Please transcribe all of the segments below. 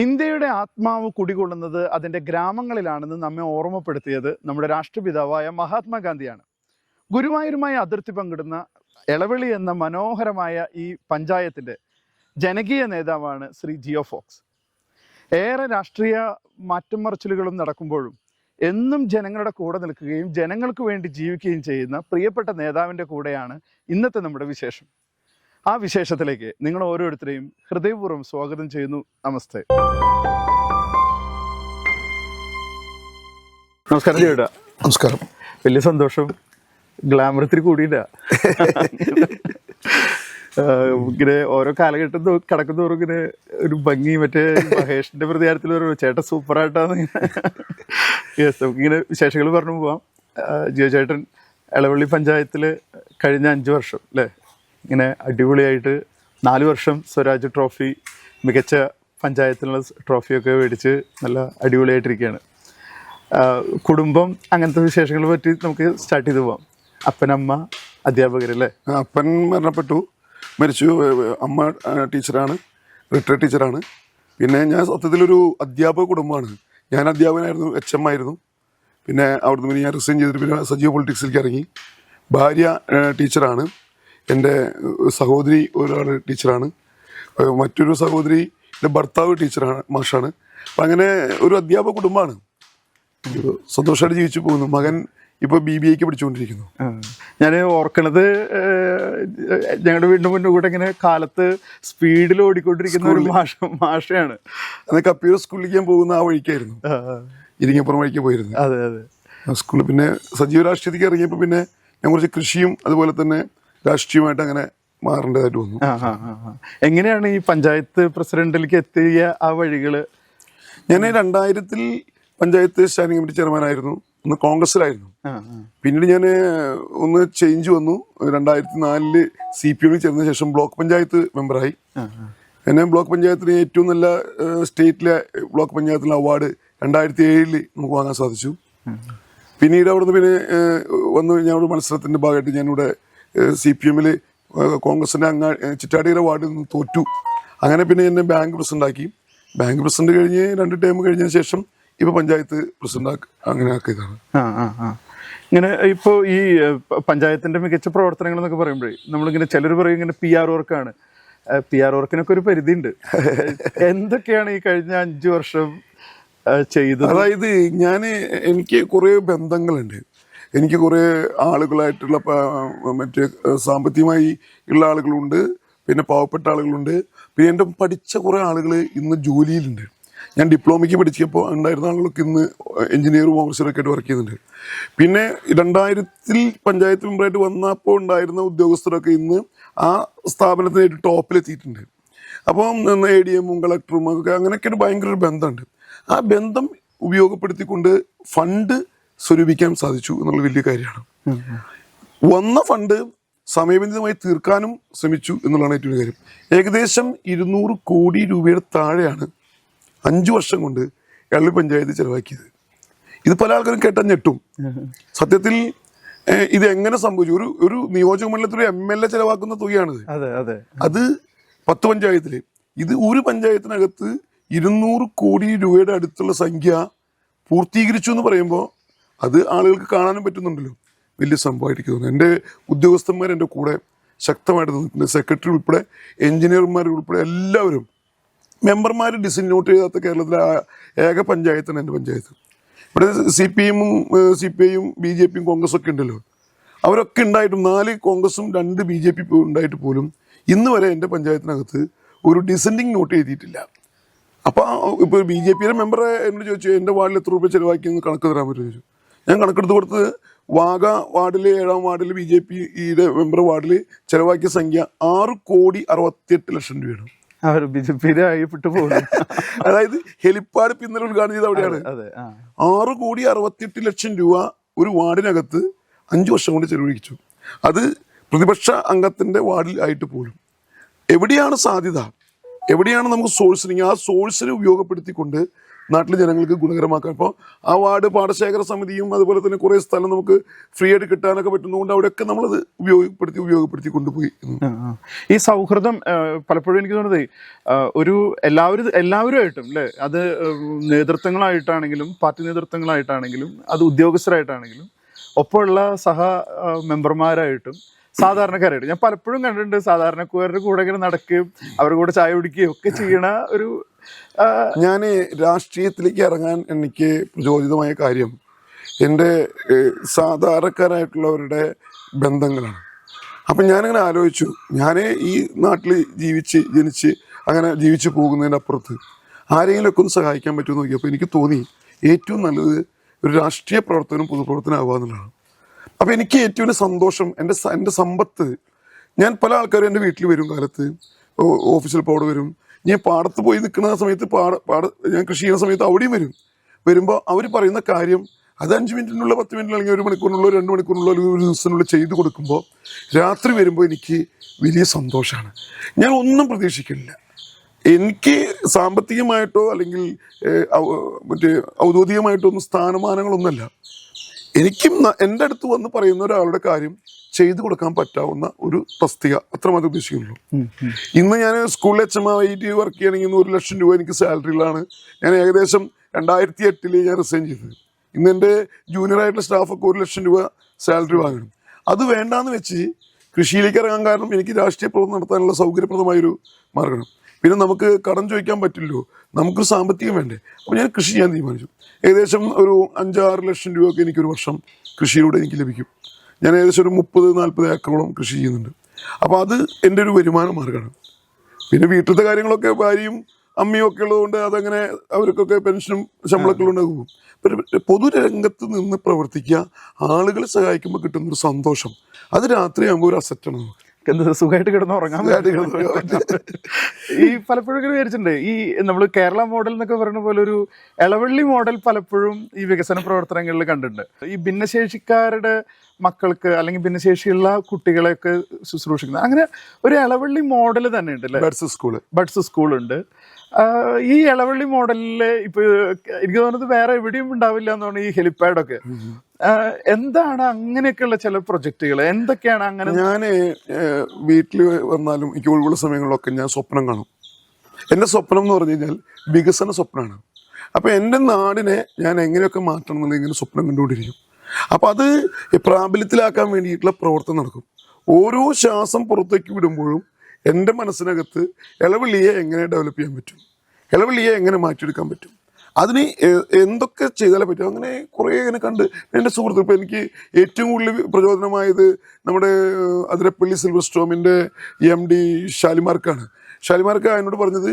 ഇന്ത്യയുടെ ആത്മാവ് കുടികൊള്ളുന്നത് അതിൻ്റെ ഗ്രാമങ്ങളിലാണെന്ന് നമ്മെ ഓർമ്മപ്പെടുത്തിയത് നമ്മുടെ രാഷ്ട്രപിതാവായ മഹാത്മാഗാന്ധിയാണ്. ഗുരുവായൂരുമായി അതിർത്തി പങ്കിടുന്ന എളവള്ളി എന്ന മനോഹരമായ ഈ പഞ്ചായത്തിൻ്റെ ജനകീയ നേതാവാണ് ശ്രീ ജിയോ ഫോക്സ്. ഏറെ രാഷ്ട്രീയ മാറ്റംമറിച്ചിലുകളും നടക്കുമ്പോഴും എന്നും ജനങ്ങളുടെ കൂടെ നിൽക്കുകയും ജനങ്ങൾക്ക് വേണ്ടി ജീവിക്കുകയും ചെയ്യുന്ന പ്രിയപ്പെട്ട നേതാവിൻ്റെ കൂടെയാണ് ഇന്നത്തെ നമ്മുടെ വിശേഷം. ആ വിശേഷത്തിലേക്ക് നിങ്ങൾ ഓരോരുത്തരെയും ഹൃദയപൂർവ്വം സ്വാഗതം ചെയ്യുന്നു. നമസ്തേ. നമസ്കാരം ചേട്ടാ. നമസ്കാരം. വലിയ സന്തോഷം. ഗ്ലാമർ ഇത്തിരി കൂടിയില്ല. ഇങ്ങനെ ഓരോ കാലഘട്ടം കടക്കുന്നതോറും ഇങ്ങനെ ഒരു ഭംഗി, മറ്റേ മഹേഷിന്റെ പ്രതികാരത്തിൽ ഒരു ചേട്ടൻ സൂപ്പറായിട്ടാണ്. യെസ്, നമുക്കിങ്ങനെ വിശേഷങ്ങൾ പറഞ്ഞു പോവാം. ജിയോ ചേട്ടൻ എളവള്ളി പഞ്ചായത്തിൽ കഴിഞ്ഞ 5 വർഷം അല്ലേ, ഇങ്ങനെ അടിപൊളിയായിട്ട് 4 വർഷം സ്വരാജ് ട്രോഫി, മികച്ച പഞ്ചായത്തിനുള്ള ട്രോഫിയൊക്കെ മേടിച്ച് നല്ല അടിപൊളിയായിട്ടിരിക്കുകയാണ്. കുടുംബം, അങ്ങനത്തെ വിശേഷങ്ങളെ പറ്റി നമുക്ക് സ്റ്റാർട്ട് ചെയ്ത് പോവാം. അപ്പനമ്മ അധ്യാപകരല്ലേ? അപ്പൻ മരിച്ചു. അമ്മ ടീച്ചറാണ്, റിട്ടയർഡ് ടീച്ചറാണ്. പിന്നെ ഞാൻ സത്യത്തിലൊരു അധ്യാപക കുടുംബമാണ്. ഞാൻ അധ്യാപകനായിരുന്നു, HM ആയിരുന്നു. പിന്നെ അവിടുന്ന് പിന്നെ ഞാൻ റിസൈൻ ചെയ്തിട്ട് പിന്നെ സജീവ പൊളിറ്റിക്സിലേക്ക് ഇറങ്ങി. ഭാര്യ ടീച്ചറാണ്. എൻ്റെ സഹോദരി ഒരാൾ ടീച്ചറാണ്. മറ്റൊരു സഹോദരി എൻ്റെ ഭർത്താവ് ടീച്ചറാണ്, മാഷാണ്. അപ്പം അങ്ങനെ ഒരു അധ്യാപക കുടുംബമാണ്. സന്തോഷമായിട്ട് ജീവിച്ചു പോകുന്നു. മകൻ ഇപ്പോൾ BBA പഠിച്ചുകൊണ്ടിരിക്കുന്നു. ഞാൻ ഓർക്കണത്, ഞങ്ങളുടെ വീടിൻ്റെ മുന്നിൽ കൂടെ ഇങ്ങനെ കാലത്ത് സ്പീഡിൽ ഓടിക്കൊണ്ടിരിക്കുന്ന ഒരു മാഷയാണ്. അന്ന് കപ്പീർ സ്കൂളിലേക്ക് ഞാൻ പോകുന്ന ആ വഴിക്കായിരുന്നു, ഇരിങ്ങപ്പുറം വഴിക്ക് പോയിരുന്നു. അതെ അതെ. സ്കൂളിൽ പിന്നെ സജീവ രാഷ്ട്രീയത്തിലേക്ക് ഇറങ്ങിയപ്പോൾ പിന്നെ ഞാൻ കുറച്ച് കൃഷിയും അതുപോലെ തന്നെ രാഷ്ട്രീയമായിട്ട് അങ്ങനെ മാറേണ്ടതായിട്ട് വന്നു. എങ്ങനെയാണ് ഈ പഞ്ചായത്ത് പ്രസിഡന്റിലേക്ക് എത്തിയ ആ വഴികള്? ഞാൻ 2000-ൽ പഞ്ചായത്ത് സ്റ്റാൻഡിംഗ് കമ്മിറ്റി ചെയർമാനായിരുന്നു. ഒന്ന് കോൺഗ്രസിലായിരുന്നു. പിന്നീട് ഞാൻ ഒന്ന് ചേഞ്ച് വന്നു. 2004-ൽ CPM ചേർന്ന ശേഷം ബ്ലോക്ക് പഞ്ചായത്ത് മെമ്പറായി. എന്നെ ബ്ലോക്ക് പഞ്ചായത്തിന് ഏറ്റവും നല്ല സ്റ്റേറ്റിലെ ബ്ലോക്ക് പഞ്ചായത്തിലെ അവാർഡ് 2007-ൽ നമുക്ക് വാങ്ങാൻ സാധിച്ചു. പിന്നീട് അവിടുന്ന് പിന്നെ വന്നു ഞാനൊരു മത്സരത്തിൻ്റെ ഭാഗമായിട്ട് ഞാനിവിടെ CPM-ൽ കോൺഗ്രസിൻ്റെ ചിറ്റാടിയുടെ വാർഡിൽ നിന്ന് തോറ്റു. അങ്ങനെ പിന്നെ എന്നെ ബാങ്ക് പ്രസിഡൻ്റാക്കി. ബാങ്ക് പ്രസിഡന്റ് കഴിഞ്ഞ് 2 ടേം കഴിഞ്ഞതിന് ശേഷം ഇപ്പോൾ പഞ്ചായത്ത് പ്രസിഡന്റ് അങ്ങനെ ആക്കിയതാണ്. ഇങ്ങനെ ഇപ്പോൾ ഈ പഞ്ചായത്തിൻ്റെ മികച്ച പ്രവർത്തനങ്ങൾ എന്നൊക്കെ പറയുമ്പോഴേ നമ്മളിങ്ങനെ ചിലർ പറയും ഇങ്ങനെ PR വർക്കാണ്. PR വർക്കിനൊക്കെ ഒരു പരിധിയുണ്ട്. എന്തൊക്കെയാണ് ഈ കഴിഞ്ഞ 5 വർഷം ചെയ്തത്? അതായത് എനിക്ക് കുറേ ബന്ധങ്ങളുണ്ട്. എനിക്ക് കുറേ ആളുകളായിട്ടുള്ള മറ്റേ സാമ്പത്തികമായി ഉള്ള ആളുകളുണ്ട്, പിന്നെ പാവപ്പെട്ട ആളുകളുണ്ട്, പിന്നെ എൻ്റെ പഠിച്ച കുറേ ആളുകൾ ഇന്ന് ജോലിയിലുണ്ട്. ഞാൻ ഡിപ്ലോമയ്ക്ക് പഠിച്ചപ്പോൾ ഉണ്ടായിരുന്ന ആളുകളൊക്കെ ഇന്ന് എഞ്ചിനീയറും ഓഫീസറൊക്കെ ആയിട്ട് വർക്ക് ചെയ്യുന്നുണ്ട്. പിന്നെ 2000-ൽ പഞ്ചായത്ത് മെമ്പറായിട്ട് വന്നപ്പോൾ ഉണ്ടായിരുന്ന ഉദ്യോഗസ്ഥരൊക്കെ ഇന്ന് ആ സ്ഥാപനത്തിനായിട്ട് ടോപ്പിലെത്തിയിട്ടുണ്ട്. അപ്പം ADM-ഉം കളക്ടറും ഒക്കെ അങ്ങനെയൊക്കെ ഒരു ഭയങ്കര ഒരു ബന്ധമുണ്ട്. ആ ബന്ധം ഉപയോഗപ്പെടുത്തിക്കൊണ്ട് ഫണ്ട് സ്വരൂപിക്കാൻ സാധിച്ചു എന്നുള്ള വലിയ കാര്യമാണ്. വന്ന ഫണ്ട് സമയബന്ധിതമായി തീർക്കാനും ശ്രമിച്ചു എന്നുള്ളതാണ് ഏറ്റവും വലിയ കാര്യം. ഏകദേശം 200 കോടി രൂപയുടെ താഴെയാണ് 5 വർഷം കൊണ്ട് എളവള്ളി പഞ്ചായത്ത് ചെലവാക്കിയത്. ഇത് പല ആൾക്കാരും കേട്ടാൽ ഞെട്ടും. സത്യത്തിൽ ഇത് എങ്ങനെ സംഭവിച്ചു? ഒരു നിയോജക മണ്ഡലത്തിൽ MLA ചെലവാക്കുന്ന തുകയാണിത്. അത് 10 പഞ്ചായത്തിൽ. ഇത് ഒരു പഞ്ചായത്തിനകത്ത് 200 കോടി രൂപയുടെ അടുത്തുള്ള സംഖ്യ പൂർത്തീകരിച്ചു എന്ന് പറയുമ്പോൾ അത് ആളുകൾക്ക് കാണാനും പറ്റുന്നുണ്ടല്ലോ. വലിയ സംഭവമായിട്ട് തോന്നുന്നു. എൻ്റെ ഉദ്യോഗസ്ഥന്മാർ എൻ്റെ കൂടെ ശക്തമായിട്ട് നിന്നിട്ടുണ്ട്. സെക്രട്ടറി ഉൾപ്പെടെ, എഞ്ചിനീയർമാർ ഉൾപ്പെടെ എല്ലാവരും. മെമ്പർമാർ ഡിസിനോട്ട് ചെയ്യാത്ത കേരളത്തിലെ ഏക പഞ്ചായത്താണ് എൻ്റെ പഞ്ചായത്ത്. ഇവിടെ CPM-ഉം CPI-യും BJP-യും കോൺഗ്രസ്സൊക്കെ ഉണ്ടല്ലോ. അവരൊക്കെ ഉണ്ടായിട്ടും 4 കോൺഗ്രസും 2 BJP ഉണ്ടായിട്ട് പോലും ഇന്ന് വരെ എൻ്റെ പഞ്ചായത്തിനകത്ത് ഒരു ഡിസെൻഡിങ് നോട്ട് എഴുതിയിട്ടില്ല. അപ്പോൾ ഇപ്പോൾ BJP-യുടെ മെമ്പർ എന്നോട് ചോദിച്ചു, എൻ്റെ വാർഡിൽ എത്ര രൂപ ചിലവാക്കിയെന്ന് കണക്ക് തരാൻ പറ്റുമോ ചോദിച്ചു. ഞാൻ കണക്കെടുത്ത് കൊടുത്ത് വാഗ വാർഡിൽ 7-ാം വാർഡിൽ BJP-യുടെ മെമ്പർ വാർഡിൽ ചിലവാക്കിയ സംഖ്യ 6,68,00,000 രൂപയാണ്. അതായത് ഹെലിപ്പാഡ് പിന്നലെ ഉദ്ഘാടനം ചെയ്ത് അവിടെയാണ്. 6,68,00,000 രൂപ ഒരു വാർഡിനകത്ത് 5 വർഷം കൊണ്ട് ചെലവഴിച്ചു. അത് പ്രതിപക്ഷ അംഗത്തിന്റെ വാർഡിൽ ആയിട്ട് പോലും. എവിടെയാണ് സാധ്യത? എവിടെയാണ് നമുക്ക് സോഴ്സിനിങ്, ആ സോഴ്സിനെ ഉപയോഗപ്പെടുത്തിക്കൊണ്ട് നാട്ടിലെ ജനങ്ങൾക്ക് ഗുണകരമാക്കാൻ. ഇപ്പോൾ ആ വാർഡ് പാടശേഖര സമിതിയും അതുപോലെ തന്നെ കുറേ സ്ഥലം നമുക്ക് ഫ്രീ ആയിട്ട് കിട്ടാനൊക്കെ പറ്റുന്നതുകൊണ്ട് അവിടെയൊക്കെ നമ്മളത് ഉപയോഗപ്പെടുത്തി കൊണ്ടുപോയി. ഈ സൗഹൃദം പലപ്പോഴും എനിക്ക് തോന്നുന്നത് ഒരു എല്ലാവരുമായിട്ടും അല്ലേ, അത് നേതൃത്വങ്ങളായിട്ടാണെങ്കിലും പാർട്ടി നേതൃത്വങ്ങളായിട്ടാണെങ്കിലും അത് ഉദ്യോഗസ്ഥരായിട്ടാണെങ്കിലും ഒപ്പമുള്ള മെമ്പർമാരായിട്ടും സാധാരണക്കാരായിട്ട് ഞാൻ പലപ്പോഴും കണ്ടിട്ടുണ്ട്. സാധാരണക്കാരുടെ കൂടെ ഇങ്ങനെ നടക്കുകയും അവരുടെ കൂടെ ചായ കുടിക്കുകയും ഒക്കെ ചെയ്യണ ഒരു ഞാൻ രാഷ്ട്രീയത്തിലേക്ക് ഇറങ്ങാൻ എനിക്ക് പ്രചോദിതമായ കാര്യം എൻ്റെ സാധാരണക്കാരായിട്ടുള്ളവരുടെ ബന്ധങ്ങളാണ്. അപ്പം ഞാനിങ്ങനെ ആലോചിച്ചു, ഞാൻ ഈ നാട്ടിൽ ജനിച്ച് അങ്ങനെ ജീവിച്ചു പോകുന്നതിൻ്റെ അപ്പുറത്ത് ആരെങ്കിലുമൊക്കെ ഒന്ന് സഹായിക്കാൻ പറ്റുമെന്ന് നോക്കിയപ്പോൾ എനിക്ക് തോന്നി ഏറ്റവും നല്ലത് ഒരു രാഷ്ട്രീയ പ്രവർത്തനം പൊതുപ്രവർത്തനം ആവുക എന്നുള്ളതാണ്. അപ്പം എനിക്ക് ഏറ്റവും സന്തോഷം എൻ്റെ സമ്പത്ത്, ഞാൻ പല ആൾക്കാരും എൻ്റെ വീട്ടിൽ വരും, കാലത്ത് ഓഫീസിൽ പോടെ വരും, ഞാൻ പാടത്ത് പോയി നിൽക്കുന്ന സമയത്ത് ഞാൻ കൃഷി ചെയ്യുന്ന സമയത്ത് അവിടെയും വരുമ്പോൾ അവർ പറയുന്ന കാര്യം അത് 5 മിനിറ്റിനുള്ള 10 മിനിറ്റ് അല്ലെങ്കിൽ 1 മണിക്കൂറിനുള്ള 2 മണിക്കൂറിനുള്ള ഒരു ദിവസത്തിനുള്ളിൽ ചെയ്തു കൊടുക്കുമ്പോൾ രാത്രി വരുമ്പോൾ എനിക്ക് വലിയ സന്തോഷമാണ്. ഞാൻ ഒന്നും പ്രതീക്ഷിക്കില്ല. എനിക്ക് സാമ്പത്തികമായിട്ടോ അല്ലെങ്കിൽ മറ്റേ ഔദ്യോഗികമായിട്ടോ ഒന്നും സ്ഥാനമാനങ്ങളൊന്നുമല്ല. എനിക്കും എൻ്റെ അടുത്ത് വന്ന് പറയുന്ന ഒരാളുടെ കാര്യം ചെയ്തു കൊടുക്കാൻ പറ്റാവുന്ന ഒരു തസ്തിക, അത്രമാത്രം ഉദ്ദേശിക്കുന്നുള്ളൂ. ഇന്ന് ഞാൻ സ്കൂളിൽ HM ആയിട്ട് വർക്ക് ചെയ്യണമെങ്കിൽ 1 ലക്ഷം രൂപ എനിക്ക് സാലറിയിലാണ്. ഞാൻ ഏകദേശം 2008 ഞാൻ റിസൈൻ ചെയ്തത്. ഇന്ന് എൻ്റെ ജൂനിയറായിട്ടുള്ള സ്റ്റാഫൊക്കെ 1 ലക്ഷം രൂപ സാലറി വാങ്ങണം. അത് വേണ്ടാന്ന് വെച്ച് കൃഷിയിലേക്ക് ഇറങ്ങാൻ കാരണം എനിക്ക് രാഷ്ട്രീയ പ്രവർത്തനം നടത്താനുള്ള സൗകര്യപ്രദമായൊരു മാർഗ്ഗം. പിന്നെ നമുക്ക് കടം ചോദിക്കാൻ പറ്റില്ലല്ലോ, നമുക്കൊരു സാമ്പത്തികം വേണ്ടേ. അപ്പോൾ ഞാൻ കൃഷി ചെയ്യാൻ തീരുമാനിച്ചു. ഏകദേശം ഒരു 5-6 ലക്ഷം രൂപയൊക്കെ എനിക്കൊരു വർഷം കൃഷിയിലൂടെ എനിക്ക് ലഭിക്കും. ഞാൻ ഏകദേശം ഒരു 30-40 ഏക്കറോളം കൃഷി ചെയ്യുന്നുണ്ട്. അപ്പോൾ അത് എൻ്റെ ഒരു വരുമാന മാർഗ്ഗമാണ്. പിന്നെ വീട്ടിലത്തെ കാര്യങ്ങളൊക്കെ ഭാര്യയും അമ്മയും ഒക്കെ ഉള്ളതുകൊണ്ട് അതങ്ങനെ അവർക്കൊക്കെ പെൻഷനും ശമ്പളമൊക്കെ ഉണ്ടാകും. പൊതുരംഗത്ത് നിന്ന് പ്രവർത്തിക്കുക, ആളുകളെ സഹായിക്കുമ്പോൾ കിട്ടുന്നൊരു സന്തോഷം, അത് രാത്രിയാകുമ്പോൾ ഒരു അസറ്റാണ് നമുക്ക്. സുഖമായിട്ട് കിടന്ന് ഉറങ്ങാൻ. ഈ പലപ്പോഴും ഇങ്ങനെ വിചാരിച്ചിട്ടുണ്ട്, ഈ നമ്മൾ കേരള മോഡൽ എന്നൊക്കെ പറയുന്ന പോലെ ഒരു എളവള്ളി മോഡൽ പലപ്പോഴും ഈ വികസന പ്രവർത്തനങ്ങളിൽ കണ്ടിട്ടുണ്ട്. ഈ ഭിന്നശേഷിക്കാരുടെ മക്കൾക്ക് അല്ലെങ്കിൽ ഭിന്നശേഷിയുള്ള കുട്ടികളെയൊക്കെ ശുശ്രൂഷിക്കുന്നത് അങ്ങനെ ഒരു എളവള്ളി മോഡൽ തന്നെ ഉണ്ട് അല്ലേ? ബഡ്സ് സ്കൂളുണ്ട്. ഈ എളവള്ളി മോഡലില് ഇപ്പൊ എനിക്ക് തോന്നുന്നത് വേറെ എവിടെയും ഉണ്ടാവില്ല എന്നാണ് ഈ ഹെലിപ്പാഡൊക്കെ. എന്താണ് അങ്ങനെയൊക്കെയുള്ള ചില പ്രൊജക്ടുകൾ, എന്തൊക്കെയാണ് അങ്ങനെ? ഞാൻ വീട്ടിൽ വന്നാലും എനിക്ക് ഒഴിവുള്ള സമയങ്ങളിലൊക്കെ ഞാൻ സ്വപ്നം കാണും. എൻ്റെ സ്വപ്നം എന്ന് പറഞ്ഞു കഴിഞ്ഞാൽ വികസന സ്വപ്നമാണ്. അപ്പോൾ എൻ്റെ നാടിനെ ഞാൻ എങ്ങനെയൊക്കെ മാറ്റണം എന്നുള്ളത് ഇങ്ങനെ സ്വപ്നം കണ്ടുകൊണ്ടിരിക്കും. അപ്പോൾ അത് പ്രാബല്യത്തിലാക്കാൻ വേണ്ടിയിട്ടുള്ള പ്രവർത്തനം നടക്കും. ഓരോ ശ്വാസം പുറത്തേക്ക് വിടുമ്പോഴും എൻ്റെ മനസ്സിനകത്ത് എളവള്ളിയെ എങ്ങനെ ഡെവലപ്പ് ചെയ്യാൻ പറ്റും, എളവള്ളിയെ എങ്ങനെ മാറ്റിയെടുക്കാൻ പറ്റും, അതിന് എന്തൊക്കെ ചെയ്താലേ പറ്റും, അങ്ങനെ കുറേ ഇങ്ങനെ കണ്ട്. എൻ്റെ സുഹൃത്ത്, ഇപ്പോൾ എനിക്ക് ഏറ്റവും കൂടുതൽ പ്രചോദനമായത് നമ്മുടെ അതിരപ്പള്ളി സിൽവർ സ്റ്റോമിൻ്റെ MD ഷാലിമാർക്കാണ്. ഷാലിമാർക്ക് എന്നോട് പറഞ്ഞത്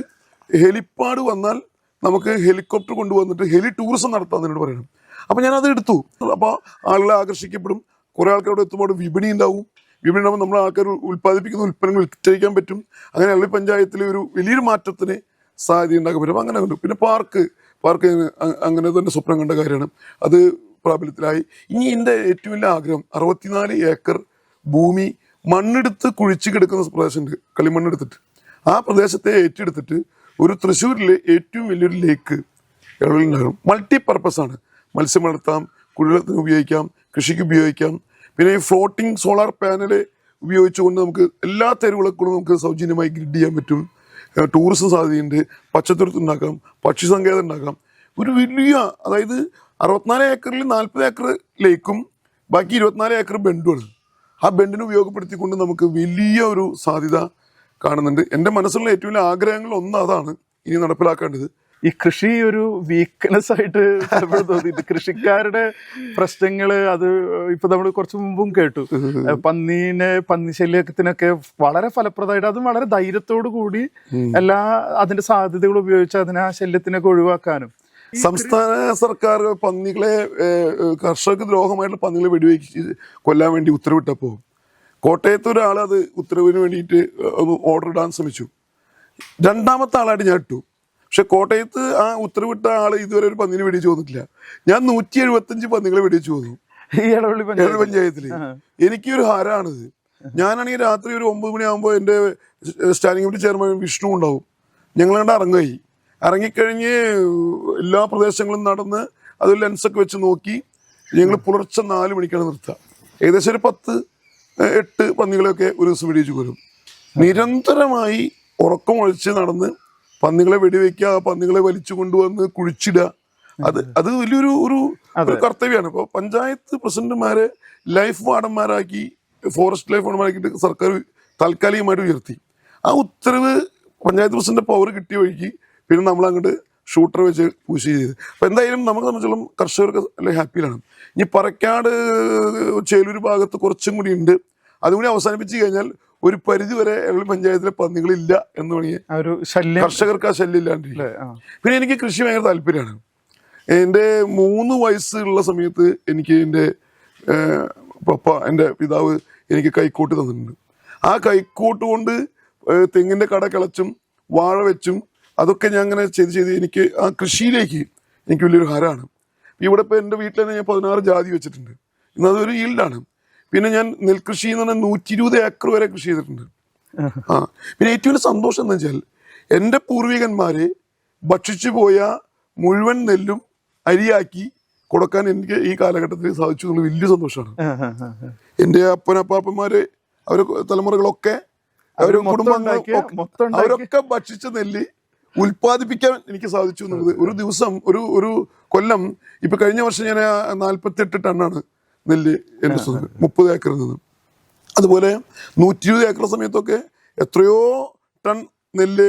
ഹെലിപ്പാഡ് വന്നാൽ നമുക്ക് ഹെലികോപ്റ്റർ കൊണ്ടുവന്നിട്ട് ഹെലി ടൂറിസം നടത്താമെന്ന് എന്നോട് പറയണം. അപ്പോൾ ഞാനത് എടുത്തു. അപ്പോൾ ആളുകളെ ആകർഷിക്കപ്പെടും. കുറേ ആൾക്കാരോട് എത്തുമ്പോൾ വിപണി ഉണ്ടാവും. വിപണി ഉണ്ടാകുമ്പോൾ നമ്മൾ ആൾക്കാർ ഉൽപ്പാദിപ്പിക്കുന്ന ഉൽപ്പന്നങ്ങൾ വിറ്റഴിക്കാൻ പറ്റും. അങ്ങനെ അള്ളി പഞ്ചായത്തിൽ ഒരു വലിയൊരു മാറ്റത്തിന് സാധ്യത ഉണ്ടാക്കാൻ പറ്റും. അങ്ങനെ കണ്ടു. പിന്നെ പാർക്ക് അങ്ങനെ തന്നെ സ്വപ്നം കണ്ട കാര്യമാണ്. അത് പ്രാബല്യത്തിലായി. ഇനി എൻ്റെ ഏറ്റവും വലിയ ആഗ്രഹം 64 ഏക്കർ ഭൂമി മണ്ണെടുത്ത് കുഴിച്ച് കിടക്കുന്ന പ്രദേശമുണ്ട്, കളിമണ്ണെടുത്തിട്ട് ആ പ്രദേശത്തെ ഏറ്റെടുത്തിട്ട് ഒരു തൃശ്ശൂരിലെ ഏറ്റവും വലിയൊരു ലേക്ക് ഉണ്ടാകും. മൾട്ടിപർപ്പസ് ആണ്. മത്സ്യം വളർത്താം, കുടിവെള്ളത്തിന് ഉപയോഗിക്കാം, കൃഷിക്ക് ഉപയോഗിക്കാം. പിന്നെ ഈ ഫ്ലോട്ടിംഗ് സോളാർ പാനൽ ഉപയോഗിച്ചുകൊണ്ട് നമുക്ക് എല്ലാ തെരുവുകളൊക്കെ നമുക്ക് സൗജന്യമായി ഗ്രിഡ് ചെയ്യാൻ പറ്റും. ടൂറിസം സാധ്യതയുണ്ട്. പച്ചത്തുരുത്ത് ഉണ്ടാക്കാം, പക്ഷി സങ്കേതം ഉണ്ടാക്കാം. ഒരു വലിയ, അതായത് 64 ഏക്കറിൽ 40 ഏക്കർ ലേക്കും ബാക്കി 24 ഏക്കർ ബെൻഡുമാണ്. ആ ബെൻഡിനെ ഉപയോഗപ്പെടുത്തിക്കൊണ്ട് നമുക്ക് വലിയ ഒരു സാധ്യത കാണുന്നുണ്ട്. എൻ്റെ മനസ്സിലുള്ള ഏറ്റവും വലിയ ആഗ്രഹങ്ങൾ ഒന്ന് അതാണ് ഇനി നടപ്പിലാക്കേണ്ടത്. ഈ കൃഷി ഒരു വീക്ക്നെസ് ആയിട്ട് തോന്നിയിട്ട് കൃഷിക്കാരുടെ പ്രശ്നങ്ങള്, അത് ഇപ്പൊ നമ്മൾ കുറച്ചു മുമ്പും കേട്ടു, പന്നി ശല്യത്തിനൊക്കെ വളരെ ഫലപ്രദമായിട്ട് അതും വളരെ ധൈര്യത്തോടു കൂടി എല്ലാ അതിന്റെ സാധ്യതകൾ ഉപയോഗിച്ച് അതിനെ ആ ശല്യത്തിനൊക്കെ ഒഴിവാക്കാനും. സംസ്ഥാന സർക്കാർ പന്നികളെ, കർഷക ദ്രോഹമായിട്ടുള്ള പന്നികളെ വെടിവെച്ച് കൊല്ലാൻ വേണ്ടി ഉത്തരവിട്ടപ്പോൾ കോട്ടയത്ത് ഒരാൾ അത് ഉത്തരവിന് വേണ്ടിയിട്ട് ഓർഡർ ഇടാൻ ശ്രമിച്ചു. 2ാമത്തെ ആളായിട്ട് ഞാൻ ഇട്ടു. പക്ഷെ കോട്ടയത്ത് ആ ഉത്തരവിട്ട ആള് ഇതുവരെ ഒരു പന്നിനെ വെടിവെച്ച് വന്നിട്ടില്ല. ഞാൻ 175 പന്നികളെ വെടിവെച്ച് വന്നു ഈ എളവള്ളി പഞ്ചായത്തില്. എനിക്കൊരു ഹാരാണിത്. ഞാനാണെങ്കിൽ രാത്രി ഒരു 9 മണിയാകുമ്പോൾ എൻ്റെ സ്റ്റാൻഡിംഗ് കമ്മിറ്റി ചെയർമാൻ വിഷ്ണു ഉണ്ടാവും. ഞങ്ങളങ്ങോട്ട് ഇറങ്ങുകയായി. ഇറങ്ങിക്കഴിഞ്ഞ് എല്ലാ പ്രദേശങ്ങളും നടന്ന് അത് ലെൻസൊക്കെ വെച്ച് നോക്കി ഞങ്ങൾ പുലർച്ചെ 4 മണിക്കാണ് നിർത്തുക. ഏകദേശം ഒരു 10-8 പന്നികളെയൊക്കെ ഒരു ദിവസം വെടിവെച്ച് കൊല്ലും. നിരന്തരമായി ഉറക്കം ഒഴിച്ച് നടന്ന് പന്നികളെ വെടിവെക്കുക, പന്നികളെ വലിച്ചു കൊണ്ടുവന്ന് കുഴിച്ചിടുക, അത് വലിയൊരു ഒരു കർത്തവ്യമാണ്. ഇപ്പോൾ പഞ്ചായത്ത് പ്രസിഡന്റുമാരെ ലൈഫ് വാർഡന്മാരാക്കി, ഫോറസ്റ്റ് ലൈഫ് വാർഡന്മാരാക്കിയിട്ട് സർക്കാർ താൽക്കാലികമായിട്ട് ഉയർത്തി. ആ ഉത്തരവ് പഞ്ചായത്ത് പ്രസിഡന്റ് പവർ കിട്ടിയ വഴിക്ക് പിന്നെ നമ്മൾ അങ്ങോട്ട് ഷൂട്ടർ വെച്ച് പുഷ് ചെയ്ത്. അപ്പോൾ എന്തായാലും നമ്മളെ സംബന്ധിച്ചോളം കർഷകർക്ക് നല്ല ഹാപ്പിയിലാണ്. ഇനി പറക്കാട് ചേലൂർ ഭാഗത്ത് കുറച്ചും കൂടി ഉണ്ട്. അതുകൂടി അവസാനിപ്പിച്ച് കഴിഞ്ഞാൽ ഒരു പരിധി വരെ പഞ്ചായത്തിലെ പന്നികളില്ല എന്ന് വേണമെങ്കിൽ കർഷകർക്ക് ആ ശല്യം ഇല്ലാണ്ടില്ല. പിന്നെ എനിക്ക് കൃഷി ഭയങ്കര താല്പര്യമാണ്. എൻ്റെ 3 വയസ്സുള്ള സമയത്ത് എനിക്ക് എൻ്റെ എൻ്റെ പിതാവ് എനിക്ക് കൈക്കോട്ട് തന്നിട്ടുണ്ട്. ആ കൈക്കോട്ട് കൊണ്ട് തെങ്ങിൻ്റെ കട കിളച്ചും വാഴ വെച്ചും അതൊക്കെ ഞാൻ അങ്ങനെ ചെയ്ത് എനിക്ക് ആ കൃഷിയിലേക്ക് എനിക്ക് വലിയൊരു ഹരമാണ്. ഇവിടെ ഇപ്പോൾ എൻ്റെ വീട്ടിൽ തന്നെ ഞാൻ 16 ജാതി വെച്ചിട്ടുണ്ട്. ഇന്നതൊരു ഈൽഡാണ്. പിന്നെ ഞാൻ നെൽകൃഷി എന്ന് പറഞ്ഞാൽ 120 ഏക്കർ വരെ കൃഷി ചെയ്തിട്ടുണ്ട്. പിന്നെ ഏറ്റവും വലിയ സന്തോഷം എന്ന് വെച്ചാൽ എൻ്റെ പൂർവികന്മാര് ഭക്ഷിച്ചു പോയ മുഴുവൻ നെല്ലും അരിയാക്കി കൊടുക്കാൻ എനിക്ക് ഈ കാലഘട്ടത്തിൽ സാധിച്ചു എന്നുള്ള വലിയ സന്തോഷമാണ്. എൻ്റെ അപ്പനപ്പാപ്പന്മാര് അവരെ തലമുറകളൊക്കെ അവര് കുടുംബങ്ങൾ അവരൊക്കെ ഭക്ഷിച്ച നെല്ല് ഉൽപ്പാദിപ്പിക്കാൻ എനിക്ക് സാധിച്ചു എന്നുള്ളത്. ഒരു ദിവസം ഒരു കൊല്ലം ഇപ്പൊ കഴിഞ്ഞ വർഷം ഞാൻ 48 ടണ്ണാണ് നെല്ല് എൻ്റെ 30 ഏക്കറിൽ നിന്ന്. അതുപോലെ 120 ഏക്കർ സമയത്തൊക്കെ എത്രയോ ടൺ നെല്ല്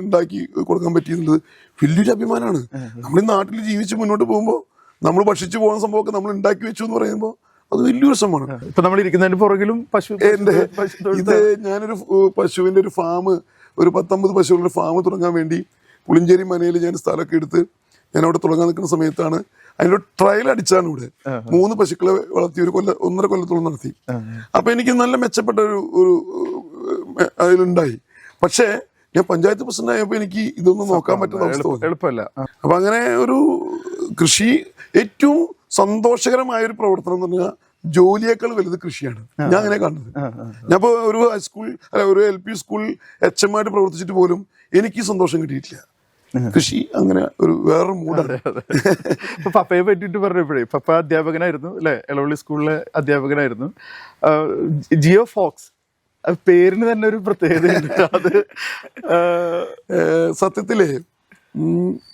ഉണ്ടാക്കി കൊടുക്കാൻ പറ്റിയെന്നുള്ളത് വലിയൊരു അഭിമാനമാണ്. നമ്മൾ ഈ നാട്ടിൽ ജീവിച്ച് മുന്നോട്ട് പോകുമ്പോൾ നമ്മൾ ഭക്ഷിച്ചു പോകുന്ന സംഭവമൊക്കെ നമ്മൾ ഉണ്ടാക്കി വെച്ചു എന്ന് പറയുമ്പോൾ അത് വലിയൊരു സംഭവമാണ്. ഇപ്പൊ നമ്മൾ ഇരിക്കുന്നതിന് പുറകിലും ഇത് ഞാനൊരു പശുവിന്റെ ഒരു ഫാം, ഒരു 19 പശുക്കളുടെ ഫാം തുടങ്ങാൻ വേണ്ടി പുളിഞ്ചേരി മനയിൽ ഞാൻ സ്ഥലമൊക്കെ എടുത്ത് ഞാൻ അവിടെ തുടങ്ങാൻ നിൽക്കുന്ന സമയത്താണ് അതിൻ്റെ ട്രയൽ അടിച്ചാണ് ഇവിടെ. 3 പശുക്കളെ വളർത്തി 1.5 കൊല്ലത്തോളം നടത്തി. അപ്പൊ എനിക്ക് നല്ല മെച്ചപ്പെട്ട ഒരു അതിലുണ്ടായി. പക്ഷേ ഞാൻ പഞ്ചായത്ത് പ്രസിഡന്റ് ആയപ്പോൾ എനിക്ക് ഇതൊന്നും നോക്കാൻ പറ്റുന്ന അവസ്ഥ എളുപ്പമല്ല. അപ്പൊ അങ്ങനെ ഒരു കൃഷി ഏറ്റവും സന്തോഷകരമായ ഒരു പ്രവർത്തനം എന്ന് പറഞ്ഞാൽ ജോലിയേക്കാൾ വലുത് കൃഷിയാണ് ഞാൻ അങ്ങനെ കാണുന്നത്. ഞാൻ ഇപ്പോൾ ഒരു ഹൈസ്കൂൾ ഒരു LP സ്കൂൾ HM ആയിട്ട് പ്രവർത്തിച്ചിട്ട് പോലും എനിക്ക് സന്തോഷം കിട്ടിയിട്ടില്ല. കൃഷി അങ്ങനെ ഒരു വേറൊരു മൂടാണ്. പപ്പയെ പറ്റിയിട്ട് പറഞ്ഞപ്പോഴേ, പപ്പ അധ്യാപകനായിരുന്നു അല്ലെ, എളവള്ളി സ്കൂളിലെ അധ്യാപകനായിരുന്നു. ജിയോ ഫോക്സ് പേരിന് തന്നെ ഒരു പ്രത്യേകതയുണ്ട്. അത് സത്യത്തില്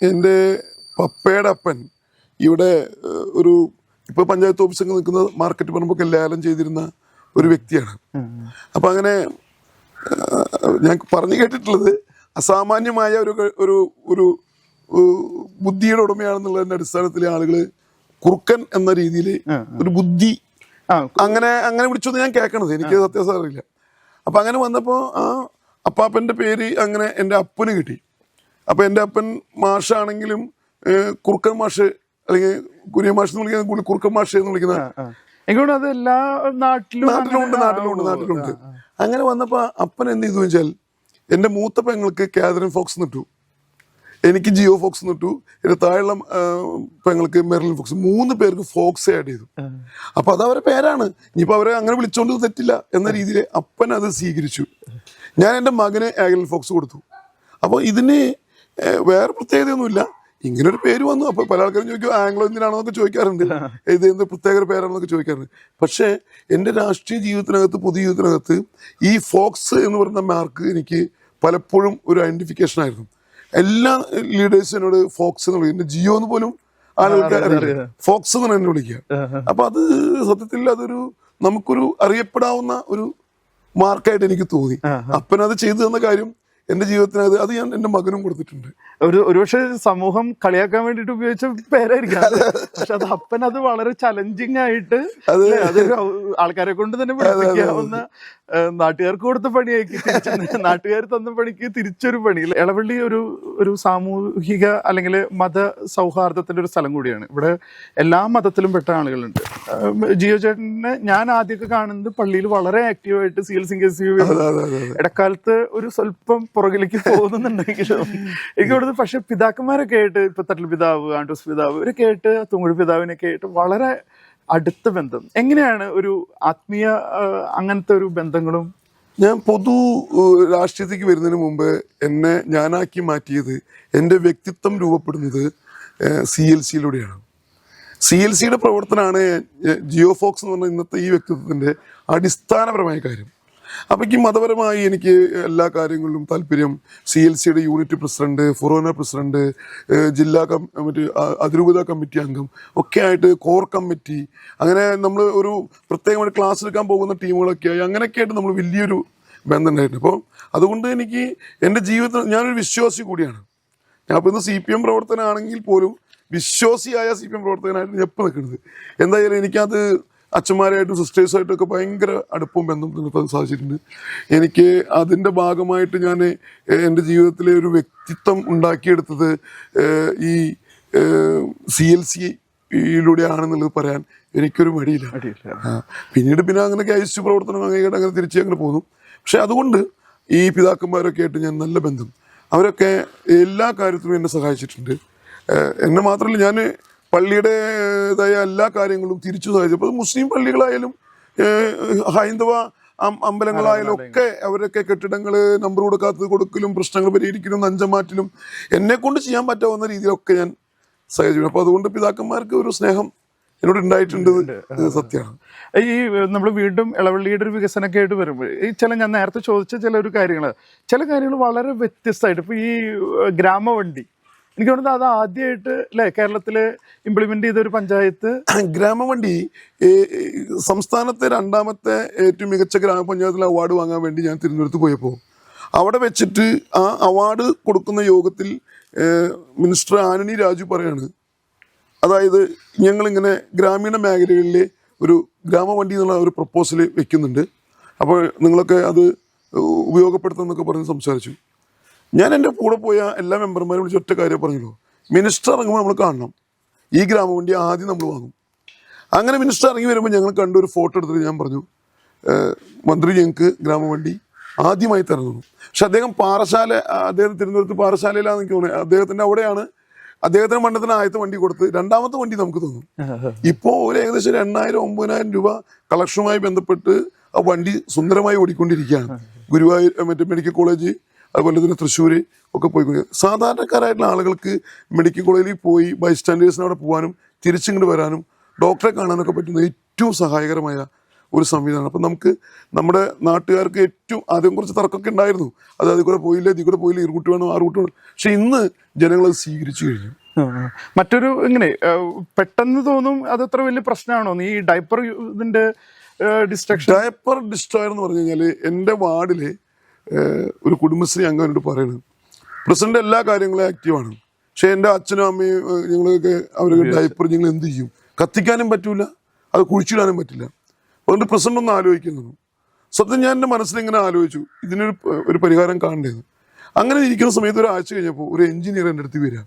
എൻ്റെ പപ്പയുടെ അപ്പൻ ഇവിടെ ഒരു ഇപ്പൊ പഞ്ചായത്ത് ഓഫീസൊക്കെ നിൽക്കുന്ന മാർക്കറ്റ് പറമ്പൊക്കെ ലേലം ചെയ്തിരുന്ന ഒരു വ്യക്തിയാണ്. അപ്പൊ അങ്ങനെ ഞാൻ പറഞ്ഞു കേട്ടിട്ടുള്ളത് അസാമാന്യമായ ഒരു ഒരു ബുദ്ധിയുടെ ഉടമയാണെന്നുള്ളതിന്റെ അടിസ്ഥാനത്തിൽ ആളുകൾ കുറുക്കൻ എന്ന രീതിയിൽ ഒരു ബുദ്ധി അങ്ങനെ വിളിച്ചൊന്ന് ഞാൻ കേൾക്കണത്, എനിക്ക് സത്യാവസ്ഥ അറിയില്ല. അപ്പൊ അങ്ങനെ വന്നപ്പോ ആ അപ്പാപ്പന്റെ പേര് അങ്ങനെ എൻ്റെ അപ്പന് കിട്ടി. അപ്പൊ എൻ്റെ അപ്പൻ മാഷാണെങ്കിലും കുറുക്കൻ മാഷ് അല്ലെങ്കിൽ കുര്യൻ മാഷ് എന്ന് വിളിക്കുന്ന കുറുക്കൻ മാഷ് എന്ന് വിളിക്കുന്ന അത് എല്ലാ നാട്ടിലുണ്ട്. അങ്ങനെ വന്നപ്പോ അപ്പൻ എന്ത് ചെയ്തു വെച്ചാൽ എൻ്റെ മൂത്ത പെങ്ങൾക്ക് കാതറിൻ ഫോക്സ് നിട്ടു, എനിക്ക് ജിയോ ഫോക്സ് നിട്ടു, എൻ്റെ താഴെയുള്ള പെങ്ങൾക്ക് മെർലിൻ ഫോക്സ്. 3 പേർക്ക് ഫോക്സ് ആഡ് ചെയ്തു. അപ്പൊ അത് അവരുടെ പേരാണ്, ഇനിയിപ്പോ അവരെ അങ്ങനെ വിളിച്ചോണ്ട് തെറ്റില്ല എന്ന രീതിയിൽ അപ്പൻ അത് സ്വീകരിച്ചു. ഞാൻ എൻ്റെ മകന് ആഗിൽ ഫോക്സ് കൊടുത്തു. അപ്പോൾ ഇതിന് വേറെ പ്രത്യേകതയൊന്നുമില്ല, ഇങ്ങനൊരു പേര് വന്നു. അപ്പൊ പല ആൾക്കാരും ചോദിക്കും ആംഗ്ലോ എന്തിനാണെന്നൊക്കെ ചോദിക്കാറുണ്ട്, ഇത് എന്ത് പ്രത്യേക പേരാണെന്നൊക്കെ ചോദിക്കാറുണ്ട്. പക്ഷേ എൻ്റെ രാഷ്ട്രീയ ജീവിതത്തിനകത്ത്, പൊതുജീവിതത്തിനകത്ത് ഈ ഫോക്സ് എന്ന് പറയുന്ന മാർക്ക് എനിക്ക് പലപ്പോഴും ഒരു ഐഡന്റിഫിക്കേഷൻ ആയിരുന്നു. എല്ലാ ലീഡേഴ്സും എന്നോട് ഫോക്സ് എന്ന് വിളിക്കും. ജിയോ എന്ന് പോലും ആളുകൾക്ക് അറിയില്ല, ഫോക്സ് എന്നാണ് എന്നെ വിളിക്കുക. അപ്പൊ അത് സത്യത്തിൽ അതൊരു നമുക്കൊരു അറിയപ്പെടാവുന്ന ഒരു മാർക്കായിട്ട് എനിക്ക് തോന്നി. അപ്പനത് ചെയ്തു തന്ന കാര്യം എന്റെ ജീവിതത്തിനകത്ത് അത് ഞാൻ എൻ്റെ മകനും കൊടുത്തിട്ടുണ്ട്. ഒരുപക്ഷെ സമൂഹം കളിയാക്കാൻ വേണ്ടിട്ട് ഉപയോഗിച്ച പേരായിരിക്കും, പക്ഷെ അത് അപ്പൻ അത് വളരെ ചലഞ്ചിങ് ആയിട്ട് അതൊരു ആൾക്കാരെ കൊണ്ട് തന്നെ പഠിപ്പിക്കാവുന്ന, നാട്ടുകാർക്ക് കൊടുത്ത പണിയാക്കി നാട്ടുകാർ തന്ന പണിക്ക് തിരിച്ചൊരു പണി. എളവള്ളി ഒരു സാമൂഹിക അല്ലെങ്കിൽ മത സൗഹാർദ്ദത്തിന്റെ ഒരു സ്ഥലം കൂടിയാണ്. ഇവിടെ എല്ലാ മതത്തിലും പെട്ട ആളുകളുണ്ട്. ജിയോ ചേട്ടനെ ഞാൻ ആദ്യമൊക്കെ കാണുന്നത് പള്ളിയിൽ വളരെ ആക്റ്റീവായിട്ട് ഇടക്കാലത്ത് ഒരു സ്വല്പം പുറകിലേക്ക് പോകുന്നുണ്ടെങ്കിലും എനിക്ക് ഇവിടുന്ന് പക്ഷെ പിതാക്കന്മാരൊക്കെ ആയിട്ട് ഇപ്പൊ തട്ടൽ പിതാവ്, ആൻഡ്രൂസ് പിതാവ് ഇവരൊക്കെ ആയിട്ട്, തുങ്ങുഴി പിതാവിനൊക്കെ ആയിട്ട് വളരെ അടുത്ത ബന്ധം. എങ്ങനെയാണ് ഒരു ആത്മീയ അങ്ങനത്തെ ഒരു ബന്ധങ്ങളും ഞാൻ പൊതു രാഷ്ട്രീയത്തേക്ക് വരുന്നതിന് മുമ്പ് എന്നെ ഞാനാക്കി മാറ്റിയത് എൻ്റെ വ്യക്തിത്വം രൂപപ്പെടുന്നത് CLCയിലൂടെയാണ്. CLCയുടെ പ്രവർത്തനമാണ് ജിയോ ഫോക്സ് എന്ന് പറഞ്ഞ ഇന്നത്തെ ഈ വ്യക്തിത്വത്തിൻ്റെ അടിസ്ഥാനപരമായ കാര്യം. അപ്പോൾ എനിക്ക് മതപരമായി എനിക്ക് എല്ലാ കാര്യങ്ങളിലും താല്പര്യം. CLCയുടെ യൂണിറ്റ് പ്രസിഡന്റ്, ഫൊറോന പ്രസിഡന്റ്, ജില്ലാ മറ്റ് അതിരൂപത കമ്മിറ്റി അംഗം ഒക്കെ ആയിട്ട് കോർ കമ്മിറ്റി, അങ്ങനെ നമ്മൾ ഒരു പ്രത്യേകമായിട്ട് ക്ലാസ് എടുക്കാൻ പോകുന്ന ടീമുകളൊക്കെ ആയി അങ്ങനെയൊക്കെ ആയിട്ട് നമ്മൾ വലിയൊരു ബന്ധം ഉണ്ടായിരുന്നു. അപ്പോൾ അതുകൊണ്ട് എനിക്ക് എൻ്റെ ജീവിതത്തിൽ ഞാനൊരു വിശ്വാസി കൂടിയാണ്. ഞാൻ ഇപ്പോൾ ഇന്ന് CPM പ്രവർത്തനമാണെങ്കിൽ പോലും വിശ്വാസിയായ CPM പ്രവർത്തകനായിട്ട് ഞാൻ എപ്പോൾ നിൽക്കുന്നത്. എന്തായാലും എനിക്കത് അച്ഛന്മാരായിട്ടും സിസ്റ്റേഴ്സായിട്ടും ഒക്കെ ഭയങ്കര അടുപ്പവും ബന്ധം നിർത്താൻ സാധിച്ചിട്ടുണ്ട്. എനിക്ക് അതിൻ്റെ ഭാഗമായിട്ട് ഞാൻ എൻ്റെ ജീവിതത്തിലെ ഒരു വ്യക്തിത്വം ഉണ്ടാക്കിയെടുത്തത് ഈ CLCയിലൂടെയാണെന്നുള്ളത് പറയാൻ എനിക്കൊരു മടിയില്ല. പിന്നീട് അങ്ങനെ ഐസ് പ്രവർത്തനം അങ്ങനെ തിരിച്ച് അങ്ങനെ പോകുന്നു. പക്ഷെ അതുകൊണ്ട് ഈ പിതാക്കന്മാരൊക്കെ ആയിട്ട് ഞാൻ നല്ല ബന്ധം, അവരൊക്കെ എല്ലാ കാര്യത്തിലും എന്നെ സഹായിച്ചിട്ടുണ്ട്. എന്നെ മാത്രമല്ല, ഞാൻ പള്ളിയുടേതായ എല്ലാ കാര്യങ്ങളും തിരിച്ചു സഹായിച്ചു. അപ്പോൾ മുസ്ലിം പള്ളികളായാലും ഹൈന്ദവ അമ്പലങ്ങളായാലും ഒക്കെ അവരൊക്കെ കെട്ടിടങ്ങൾ നമ്പർ കൊടുക്കാത്തത് കൊടുക്കലും പ്രശ്നങ്ങൾ പരിഹരിക്കലും നഞ്ചമാറ്റിലും എന്നെ കൊണ്ട് ചെയ്യാൻ പറ്റാവുന്ന രീതിയിലൊക്കെ ഞാൻ സഹായിച്ചു. അപ്പോൾ അതുകൊണ്ട് പിതാക്കന്മാർക്ക് ഒരു സ്നേഹം എന്നോട് ഉണ്ടായിട്ടുണ്ട്, സത്യമാണ്. ഈ നമ്മൾ വീണ്ടും ഇളവള്ളിയുടെ ഒരു വികസനമൊക്കെ ആയിട്ട് വരുമ്പോൾ ഈ ഞാൻ നേരത്തെ ചോദിച്ച ചില കാര്യങ്ങൾ വളരെ വ്യത്യസ്തമായിട്ട്, ഇപ്പോൾ ഈ ഗ്രാമവണ്ടി എനിക്ക് തോന്നുന്നത് അത് ആദ്യമായിട്ട് അല്ലേ കേരളത്തില് ഇംപ്ലിമെന്റ് ചെയ്ത ഒരു പഞ്ചായത്ത്. ഗ്രാമവണ്ടി സംസ്ഥാനത്തെ 2ാമത്തെ ഏറ്റവും മികച്ച ഗ്രാമപഞ്ചായത്തിലെ അവാർഡ് വാങ്ങാൻ വേണ്ടി ഞാൻ തിരുവനന്തപുരത്ത് പോയപ്പോൾ അവിടെ വെച്ചിട്ട് ആ അവാർഡ് കൊടുക്കുന്ന യോഗത്തിൽ മിനിസ്റ്റർ ആന്റണി രാജു പറയാണ്, അതായത് ഞങ്ങളിങ്ങനെ ഗ്രാമീണ മേഖലകളിൽ ഒരു ഗ്രാമവണ്ടി എന്നുള്ള ഒരു പ്രപ്പോസൽ വെക്കുന്നുണ്ട്, അപ്പോൾ നിങ്ങളൊക്കെ അത് ഉപയോഗപ്പെടുത്തുമെന്നൊക്കെ പറഞ്ഞ് സംസാരിച്ചു. ഞാൻ എൻ്റെ കൂടെ പോയ എല്ലാ മെമ്പർമാരും വിളിച്ച് ഒറ്റ കാര്യം പറഞ്ഞല്ലോ, മിനിസ്റ്റർ ഇറങ്ങുമ്പോൾ നമ്മൾ കാണണം, ഈ ഗ്രാമവണ്ടി ആദ്യം നമ്മൾ വാങ്ങും. അങ്ങനെ മിനിസ്റ്റർ ഇറങ്ങി വരുമ്പോൾ ഞങ്ങൾ കണ്ടൊരു ഫോട്ടോ എടുത്തിട്ട് ഞാൻ പറഞ്ഞു, മന്ത്രി ഞങ്ങൾക്ക് ഗ്രാമവണ്ടി ആദ്യമായി തരുന്നു. പക്ഷെ അദ്ദേഹം അദ്ദേഹം തിരുവനന്തപുരത്ത് പാറശാലയിലാണെന്ന് എനിക്ക് തോന്നുന്നത്. അദ്ദേഹത്തിൻ്റെ അവിടെയാണ് അദ്ദേഹത്തിന് മണ്ഡലത്തിന് ആദ്യത്തെ വണ്ടി കൊടുത്ത് 2ാമത്തെ വണ്ടി നമുക്ക് തന്നു. ഇപ്പോൾ ഒരു ഏകദേശം 8,000-9,000 രൂപ കളക്ഷനുമായി ബന്ധപ്പെട്ട് ആ വണ്ടി സുന്ദരമായി ഓടിക്കൊണ്ടിരിക്കുകയാണ്. ഗുരുവായൂർ മെഡിക്കൽ കോളേജ്, അതുപോലെ തന്നെ തൃശ്ശൂർ ഒക്കെ പോയിക്കൊണ്ട് സാധാരണക്കാരായിട്ടുള്ള ആളുകൾക്ക് മെഡിക്കൽ കോളേജിൽ പോയി ബൈസ്റ്റാൻഡേഴ്സിന് അവിടെ പോകാനും തിരിച്ചിങ്ങോട്ട് വരാനും ഡോക്ടറെ കാണാനൊക്കെ പറ്റുന്ന ഏറ്റവും സഹായകരമായ ഒരു സംവിധാനം. അപ്പം നമുക്ക് നമ്മുടെ നാട്ടുകാർക്ക് ഏറ്റവും ആദ്യം കുറച്ച് തർക്കമൊക്കെ ഉണ്ടായിരുന്നു, അത് അതിൽ കൂടെ പോയില്ല, ഇതിൽ കൂടെ പോയില്ല, ഈ റൂട്ട് വേണം, ആ റൂട്ട് വേണം. പക്ഷെ ഇന്ന് ജനങ്ങളത് സ്വീകരിച്ചു കഴിഞ്ഞു. മറ്റൊരു ഇങ്ങനെ പെട്ടെന്ന് തോന്നും അതത്ര വലിയ പ്രശ്നമാണോ ഈ ഡയപ്പർ ഇതിന്റെ ഡയപ്പർ ഡിസ്ട്രോയർ എന്ന് പറഞ്ഞു കഴിഞ്ഞാൽ എൻ്റെ വാർഡില് ഒരു കുടുംബശ്രീ അംഗം എന്നോട് പറയുന്നത്, പ്രസിഡന്റ് എല്ലാ കാര്യങ്ങളും ആക്റ്റീവാണ്, പക്ഷെ എൻ്റെ അച്ഛനും അമ്മയും ഞങ്ങളൊക്കെ അവർക്ക് ഡയപ്പർ ഞങ്ങൾ എന്ത് ചെയ്യും, കത്തിക്കാനും പറ്റൂല, അത് കുഴിച്ചിടാനും പറ്റില്ല. അതുകൊണ്ട് പ്രസിഡന്റ് ഒന്ന് ആലോചിക്കുന്നു. സത്യം ഞാൻ എൻ്റെ മനസ്സിലിങ്ങനെ ആലോചിച്ചു ഇതിനൊരു പരിഹാരം കാണേണ്ടത്. അങ്ങനെ ഇരിക്കുന്ന സമയത്ത് ഒരാഴ്ച കഴിഞ്ഞപ്പോൾ ഒരു എഞ്ചിനീയർ എൻ്റെ അടുത്ത് വരിക,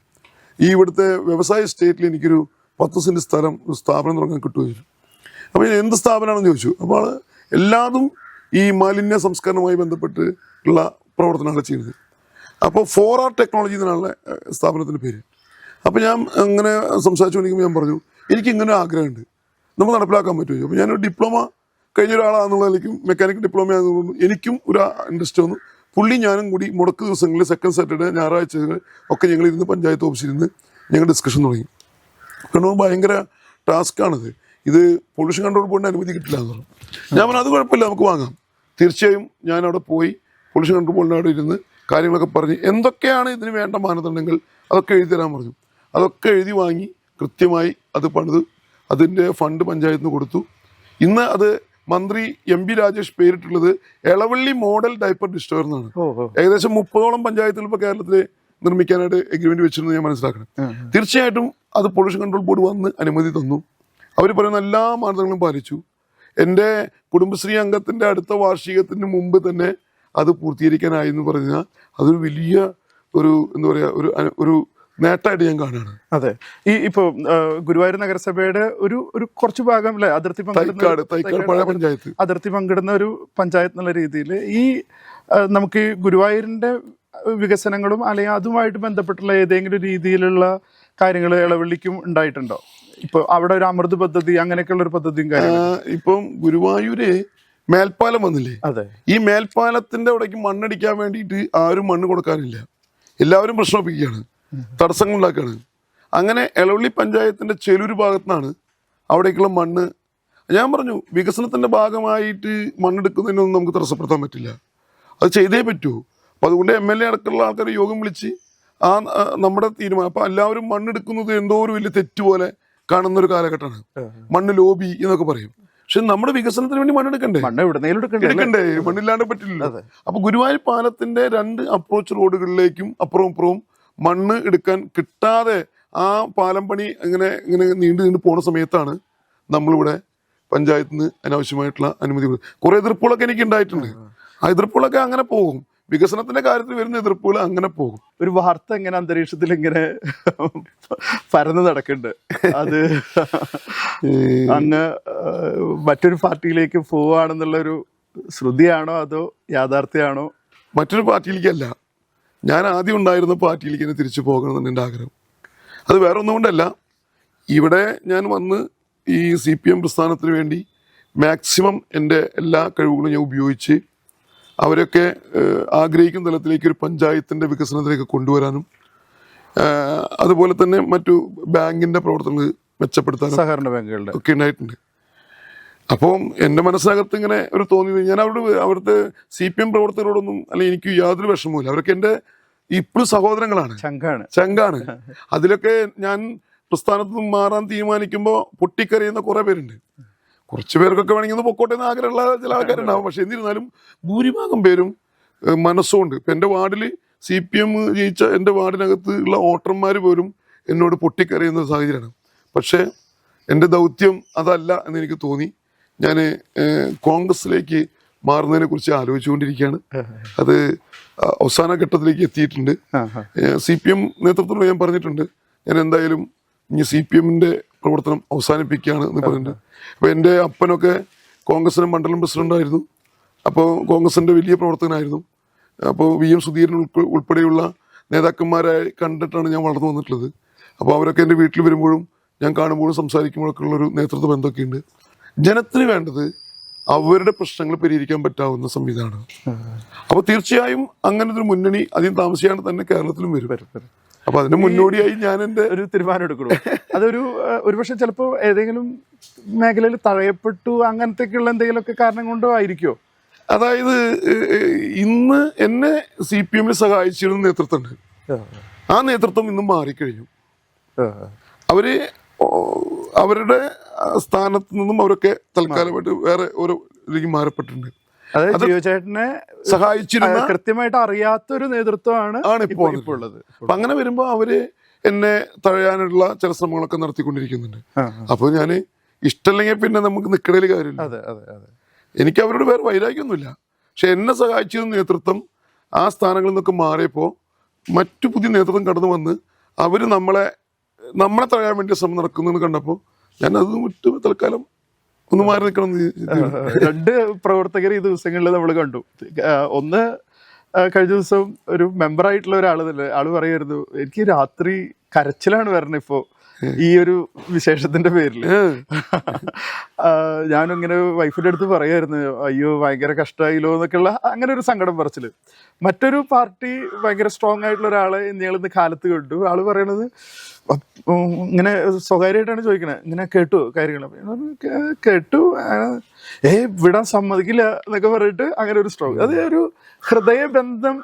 ഈ ഇവിടുത്തെ വ്യവസായ എസ്റ്റേറ്റിൽ എനിക്കൊരു 10 സെന്റ് സ്ഥലം ഒരു സ്ഥാപനം തുടങ്ങാൻ കിട്ടുമായിരുന്നു. അപ്പോൾ എന്ത് സ്ഥാപനമാണെന്ന് ചോദിച്ചു. അപ്പോൾ എല്ലാതും ഈ മാലിന്യ സംസ്കരണവുമായി ബന്ധപ്പെട്ട് ഉള്ള പ്രവർത്തനങ്ങൾ ചെയ്യുന്നത്. അപ്പോൾ 4R ടെക്നോളജി എന്നാണ് സ്ഥാപനത്തിൻ്റെ പേര്. അപ്പോൾ ഞാൻ അങ്ങനെ സംസാരിച്ചുകൊണ്ടിരിക്കുമ്പോൾ ഞാൻ പറഞ്ഞു, എനിക്കിങ്ങനെ ആഗ്രഹമുണ്ട്, നമുക്ക് നടപ്പിലാക്കാൻ പറ്റുമോ? അപ്പോൾ ഞാനൊരു ഡിപ്ലോമ കഴിഞ്ഞ ഒരാളാണെന്നുള്ള നിലയ്ക്കും മെക്കാനിക്കൽ ഡിപ്ലോമ ആണെന്ന് എനിക്കും ഒരു ഇൻട്രസ്റ്റ് വന്നു. പുള്ളി ഞാനും കൂടി മുടക്ക് ദിവസങ്ങളിൽ സെക്കൻഡ് സാറ്റർഡേ ഞായറാഴ്ചകൾ ഒക്കെ ഞങ്ങളിരുന്ന് പഞ്ചായത്ത് ഓഫീസിലിരുന്ന് ഞങ്ങൾ ഡിസ്കഷൻ തുടങ്ങി. കാരണം ഭയങ്കര ടാസ്ക്കാണിത്, ഇത് പൊല്യൂഷൻ കൺട്രോൾ ബോർഡിൻ്റെ അനുമതി കിട്ടില്ല എന്ന് പറഞ്ഞു. ഞാൻ പറഞ്ഞു അത് കുഴപ്പമില്ല, നമുക്ക് വാങ്ങാം. തീർച്ചയായും ഞാൻ അവിടെ പോയി പൊല്യൂഷൻ കൺട്രോൾ ബോർഡിൻ്റെ അവിടെ ഇരുന്ന് കാര്യങ്ങളൊക്കെ പറഞ്ഞ് എന്തൊക്കെയാണ് ഇതിന് വേണ്ട മാനദണ്ഡങ്ങൾ അതൊക്കെ എഴുതി തരാൻ പറഞ്ഞു. അതൊക്കെ എഴുതി വാങ്ങി കൃത്യമായി അത് പണിത് അതിൻ്റെ ഫണ്ട് പഞ്ചായത്തിന് കൊടുത്തു. ഇന്ന് അത് മന്ത്രി MP രാജേഷ് പേരിട്ടുള്ളത് എളവള്ളി മോഡൽ ഡയപ്പർ ഡിസ്ട്രോയർ എന്നാണ്. ഏകദേശം 30ഓളം പഞ്ചായത്തുകൾ ഇപ്പോൾ കേരളത്തിൽ നിർമ്മിക്കാനായിട്ട് എഗ്രിമെന്റ് വെച്ചിരുന്നു ഞാൻ മനസ്സിലാക്കണം. തീർച്ചയായിട്ടും അത് പൊല്യൂഷൻ കൺട്രോൾ ബോർഡ് വന്ന് അനുമതി തന്നു. അവർ പറയുന്ന എല്ലാ മാനദണ്ഡങ്ങളും പാലിച്ചു. എൻ്റെ കുടുംബശ്രീ അംഗത്തിൻ്റെ അടുത്ത വാർഷികത്തിന് മുമ്പ് തന്നെ അത് പൂർത്തീകരിക്കാനായി എന്ന് പറഞ്ഞാൽ അതൊരു വലിയ ഒരു എന്താ പറയുക ഒരു നേട്ടമായിട്ട് ഞാൻ കാണുകയാണ്. അതെ, ഈ ഇപ്പൊ ഗുരുവായൂർ നഗരസഭയുടെ ഒരു കുറച്ച് ഭാഗം അല്ലെ അതിർത്തി പങ്കിടുന്ന ഒരു പഞ്ചായത്ത് എന്നുള്ള രീതിയിൽ ഈ നമുക്ക് ഈ ഗുരുവായൂരിന്റെ വികസനങ്ങളും അല്ലെങ്കിൽ അതുമായിട്ട് ബന്ധപ്പെട്ടുള്ള ഏതെങ്കിലും രീതിയിലുള്ള കാര്യങ്ങൾ ഇളവള്ളിക്കും ഉണ്ടായിട്ടുണ്ടോ? ഇപ്പൊ അവിടെ ഒരു അമൃത് പദ്ധതി അങ്ങനെയൊക്കെയുള്ള ഒരു പദ്ധതിയും കാര്യങ്ങളും ഇപ്പം ഗുരുവായൂര് മേൽപ്പാലം വന്നില്ലേ, അതെ. ഈ മേൽപ്പാലത്തിന്റെ അവിടേക്ക് മണ്ണടിക്കാൻ വേണ്ടിയിട്ട് ആരും മണ്ണ് കൊടുക്കാനില്ല, എല്ലാവരും പ്രശ്നമൊപ്പിക്കുകയാണ്, തടസ്സങ്ങൾ ഉണ്ടാക്കുകയാണ്. അങ്ങനെ എളവള്ളി പഞ്ചായത്തിന്റെ ചെലൂര് ഭാഗത്തുനിന്നാണ് അവിടേക്കുള്ള മണ്ണ്. ഞാൻ പറഞ്ഞു, വികസനത്തിന്റെ ഭാഗമായിട്ട് മണ്ണെടുക്കുന്നതിനൊന്നും നമുക്ക് തടസ്സപ്പെടുത്താൻ പറ്റില്ല, അത് ചെയ്തേ പറ്റൂ. അപ്പൊ അതുകൊണ്ട് MLA അടക്കമുള്ള ആൾക്കാർ യോഗം വിളിച്ച് നമ്മുടെ തീരുമാനം. അപ്പൊ എല്ലാവരും മണ്ണെടുക്കുന്നത് എന്തോ ഒരു വലിയ തെറ്റുപോലെ കാണുന്ന ഒരു കാലഘട്ടമാണ്. മണ്ണ് ലോബി എന്നൊക്കെ പറയും. പക്ഷെ നമ്മുടെ വികസനത്തിന് വേണ്ടി മണ്ണെടുക്കണ്ടേ? എടുക്കണ്ടേ? മണ്ണില്ലാണ്ട് പറ്റില്ലല്ലോ. അപ്പൊ ഗുരുവായൂർ പാലത്തിന്റെ 2 അപ്രോച്ച് റോഡുകളിലേക്കും അപ്പുറവും ഇപ്പുറവും മണ്ണ് എടുക്കാൻ കിട്ടാതെ ആ പാലം പണി ഇങ്ങനെ നീണ്ടു പോകുന്ന സമയത്താണ് നമ്മളിവിടെ പഞ്ചായത്തിൽ നിന്ന് അനാവശ്യമായിട്ടുള്ള അനുമതി. കുറെ എതിർപ്പുകളൊക്കെ എനിക്ക് ഉണ്ടായിട്ടുണ്ട്. ആ എതിർപ്പുകളൊക്കെ അങ്ങനെ പോകും. വികസനത്തിന്റെ കാര്യത്തിൽ വരുന്ന എതിർപ്പുകൾ അങ്ങനെ പോകും. ഒരു വാർത്ത ഇങ്ങനെ അന്തരീക്ഷത്തിൽ ഇങ്ങനെ പരന്ന് നടക്കുന്നുണ്ട്. അത് അങ്ങ് മറ്റൊരു പാർട്ടിയിലേക്ക് പോവുകയാണെന്നുള്ളൊരു ശ്രുതിയാണോ അതോ യാഥാർത്ഥ്യമാണോ? മറ്റൊരു പാർട്ടിയിലേക്കല്ല, ഞാൻ ആദ്യം ഉണ്ടായിരുന്ന പാർട്ടിയിലേക്ക് തന്നെ തിരിച്ചു പോകണമെന്നാണ് എൻ്റെ ആഗ്രഹം. അത് വേറെ ഒന്നും കൊണ്ടല്ല, ഇവിടെ ഞാൻ വന്ന് ഈ CPM പ്രസ്ഥാനത്തിന് വേണ്ടി മാക്സിമം എൻ്റെ എല്ലാ കഴിവുകളും ഞാൻ ഉപയോഗിച്ച് അവരൊക്കെ ആഗ്രഹിക്കുന്ന തലത്തിലേക്ക് ഒരു പഞ്ചായത്തിൻ്റെ വികസനത്തിലേക്ക് കൊണ്ടുവരാനും അതുപോലെ തന്നെ മറ്റു ബാങ്കിൻ്റെ പ്രവർത്തനങ്ങൾ മെച്ചപ്പെടുത്താനും സഹകരണ ബാങ്കുകളുടെ ഒക്കെ ഉണ്ടായിട്ടുണ്ട്. അപ്പം എൻ്റെ മനസ്സിനകത്ത് ഇങ്ങനെ ഒരു തോന്നി, ഞാൻ അവിടുത്തെ CPM പ്രവർത്തകരോടൊന്നും അല്ലെങ്കിൽ എനിക്ക് യാതൊരു വിഷമവുമില്ല. അവരൊക്കെ എൻ്റെ ഇപ്പോഴും സഹോദരങ്ങളാണ്, ചങ്കാണ്. അതിലൊക്കെ ഞാൻ പ്രസ്ഥാനത്ത് നിന്ന് മാറാൻ തീരുമാനിക്കുമ്പോൾ പൊട്ടിക്കറിയുന്ന കുറെ പേരുണ്ട്. കുറച്ച് പേർക്കൊക്കെ വേണമെങ്കിൽ ഒന്ന് പൊക്കോട്ടെ എന്ന് ആഗ്രഹമുള്ള ചില ആൾക്കാരുണ്ടാവും. പക്ഷെ എന്നിരുന്നാലും ഭൂരിഭാഗം പേരും മനസ്സുകൊണ്ട്. ഇപ്പം എൻ്റെ വാർഡിൽ CPM ജയിച്ച എൻ്റെ വാർഡിനകത്ത് ഉള്ള വോട്ടർമാർ പോലും എന്നോട് പൊട്ടിക്കറിയുന്ന ഒരു സാഹചര്യമാണ്. പക്ഷേ എൻ്റെ ദൗത്യം അതല്ല എന്ന് എനിക്ക് തോന്നി. ഞാൻ കോൺഗ്രസിലേക്ക് മാറുന്നതിനെ കുറിച്ച് ആലോചിച്ചുകൊണ്ടിരിക്കുകയാണ്. അത് അവസാന ഘട്ടത്തിലേക്ക് എത്തിയിട്ടുണ്ട്. CPM നേതൃത്വത്തിൽ ഞാൻ പറഞ്ഞിട്ടുണ്ട്, ഞാൻ എന്തായാലും ഇനി CPMന്റെ പ്രവർത്തനം അവസാനിപ്പിക്കുകയാണ് എന്ന് പറഞ്ഞിട്ടുണ്ട്. അപ്പോൾ എൻ്റെ അപ്പനൊക്കെ കോൺഗ്രസിൻ്റെ മണ്ഡലം പ്രസിഡന്റായിരുന്നു. അപ്പോൾ കോൺഗ്രസിൻ്റെ വലിയ പ്രവർത്തകനായിരുന്നു. അപ്പോൾ VM സുധീരൻ ഉൾപ്പെടെയുള്ള നേതാക്കന്മാരായി കണ്ടിട്ടാണ് ഞാൻ വളർന്നു വന്നിട്ടുള്ളത്. അപ്പോൾ അവരൊക്കെ എൻ്റെ വീട്ടിൽ വരുമ്പോഴും ഞാൻ കാണുമ്പോഴും സംസാരിക്കുമ്പോഴൊക്കെ ഉള്ളൊരു നേതൃത്വ ബന്ധമൊക്കെ ഉണ്ട്. ജനത്തിന് വേണ്ടത് അവരുടെ പ്രശ്നങ്ങൾ പരിഹരിക്കാൻ പറ്റാവുന്ന സംവിധാനം. അപ്പോൾ തീർച്ചയായും അങ്ങനെ ഒരു മുന്നണി അധികം താമസിയാണ്ട് തന്നെ കേരളത്തിലും വരും. അപ്പൊ അതിന് മുന്നോടിയായി ഞാൻ എൻ്റെ ഒരു തീരുമാനം എടുക്കണം. അതൊരു ഒരുപക്ഷെ ചിലപ്പോൾ ഏതെങ്കിലും മേഖലയിൽ തഴയപ്പെട്ടു അങ്ങനത്തെയൊക്കെയുള്ള എന്തെങ്കിലുമൊക്കെ കാരണം കൊണ്ടോ ആയിരിക്കുമോ? അതായത് ഇന്ന് എന്നെ CPMൽ സഹായിച്ചിരുന്ന നേതൃത്വമുണ്ട്. ആ നേതൃത്വം ഇന്നും മാറിക്കഴിഞ്ഞു. അവര് അവരുടെ സ്ഥാനത്ത് നിന്നും അവരൊക്കെ തൽക്കാലമായിട്ട് വേറെ ഓരോ ഇതിലേക്ക് മാറപ്പെട്ടിട്ടുണ്ട്. അതായത് ജിയോചേട്ടനെ സഹായിച്ചിരുന്ന കൃത്യമായിട്ട് അറിയാത്തൊരു നേതൃത്വമാണ് ഇപ്പോൾ ഉള്ളത്. അപ്പൊ അങ്ങനെ വരുമ്പോ അവര് എന്നെ തഴയാനുള്ള ചില ശ്രമങ്ങളൊക്കെ നടത്തിക്കൊണ്ടിരിക്കുന്നുണ്ട്. അപ്പൊ ഞാന് ഇഷ്ടമല്ലെങ്കിൽ പിന്നെ നമുക്ക് നിക്കടയിൽ കാര്യമില്ല. എനിക്ക് അവരോട് വേറെ വൈരാഗ്യമൊന്നുമില്ല. പക്ഷെ എന്നെ സഹായിച്ചിരുന്ന നേതൃത്വം ആ സ്ഥാനങ്ങളിൽ നിന്നൊക്കെ മാറിയപ്പോൾ മറ്റു പുതിയ നേതൃത്വം കടന്നു വന്ന് അവര് നമ്മളെ തഴയാൻ വേണ്ടി ശ്രമം നടക്കുന്നു കണ്ടപ്പോൾ ഞാൻ അത് വിട്ട് തൽക്കാലം ഒന്ന് മാറി നിൽക്കണം. 2 പ്രവർത്തകർ ഈ ദിവസങ്ങളിൽ നമ്മൾ കണ്ടു. ഒന്ന് കഴിഞ്ഞ ദിവസം ഒരു മെമ്പറായിട്ടുള്ള ആള് പറയായിരുന്നു, എനിക്ക് രാത്രി കരച്ചിലാണ് വരണത് ഇപ്പോ ഈ ഒരു വിശേഷത്തിന്റെ പേരിൽ. ഞാനിങ്ങനെ വൈഫിന്റെ അടുത്ത് പറയായിരുന്നു, അയ്യോ ഭയങ്കര കഷ്ടമായില്ലോ എന്നൊക്കെയുള്ള അങ്ങനെ ഒരു സങ്കടം പറച്ചില്. മറ്റൊരു പാർട്ടി ഭയങ്കര സ്ട്രോങ് ആയിട്ടുള്ള ഒരാളെ ഇന്ന് കാലത്ത് കണ്ടു. ആള് പറയണത് ഇങ്ങനെ സ്വകാര്യമായിട്ടാണ് ചോദിക്കണത്, ഇങ്ങനെ കേട്ടു കാര്യങ്ങൾ, കേട്ടു വിടാൻ സമ്മതിക്കില്ല എന്നൊക്കെ പറഞ്ഞിട്ട് അങ്ങനെ ഒരു സ്ട്രോങ്, അത് ഒരു ഹൃദയബന്ധം.